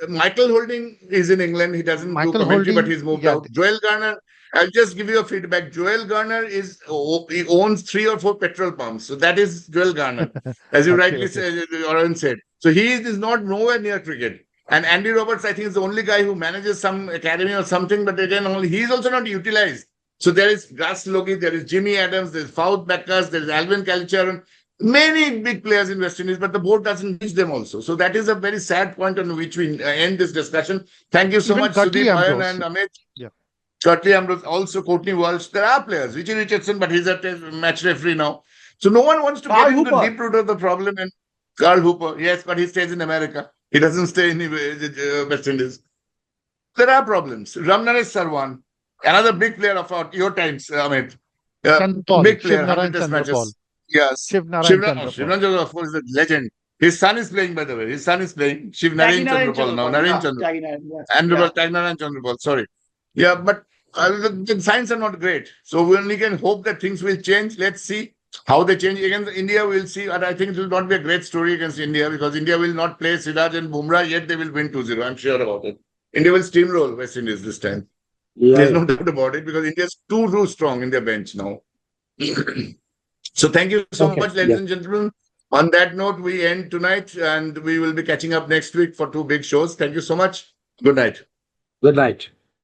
Speaker 1: Michael Holding is in England. He doesn't do
Speaker 2: Michael
Speaker 1: commentary, but
Speaker 2: Holding,
Speaker 1: he's moved
Speaker 2: yeah,
Speaker 1: out. Joel Garner, I'll just give you a feedback. Joel Garner he owns 3 or 4 petrol pumps. So that is Joel Garner, as you
Speaker 2: Okay,
Speaker 1: rightly
Speaker 2: okay.
Speaker 1: said, Arun said. So he is not nowhere near cricket. And Andy Roberts, I think, is the only guy who manages some academy or something, but again, he's also not utilized. So there is Gus Logie, there is Jimmy Adams, there's Fouth Backus, there's Alvin Kalcharan, many big players in West Indies, but the board doesn't reach them also. So that is a very sad point on which we end this discussion. Thank you so
Speaker 2: Even
Speaker 1: much,
Speaker 2: Curtly
Speaker 1: Sudeep, Ayan,
Speaker 2: Ambrose.
Speaker 1: and Amit.
Speaker 2: Yeah.
Speaker 1: Curtly Ambrose, also Courtney Walsh. There are players, Richie Richardson, but he's a match referee now. So no one wants to
Speaker 4: Carl
Speaker 1: get into the
Speaker 4: Hooper.
Speaker 1: deep root of the problem. And Carl Hooper, yes, but he stays in America. He doesn't stay in West Indies. There are problems. Ramnaresh Sarwan, another big player of your times, Amit.
Speaker 2: Chandrapal,
Speaker 1: Big player,
Speaker 2: Shiv
Speaker 1: 100
Speaker 2: Narayan
Speaker 1: test
Speaker 2: Chandrapal.
Speaker 1: matches. Yes.
Speaker 2: Shiv Narayan
Speaker 1: Shivnarayan
Speaker 2: Chandrapal.
Speaker 1: Chandrapal, of course, is a legend. His son is playing, by the way. His son is playing. Shiv Narayan Chandrapal now. Narayan Chandrapal. And Narayan Chandrapal, sorry. Yeah, but the signs are not great. So we only can hope that things will change. Let's see how they change. Against India, we'll see. And I think it will not be a great story against India because India will not play Siraj and Bumrah, yet they will win 2-0. I'm sure about it. India will steamroll West Indies this time. There's no doubt about it because India is too strong in their bench now. So thank you so much, ladies and gentlemen. On that note, we end tonight and we will be catching up next week for 2 big shows. Thank you so much. Good night.
Speaker 5: Good night.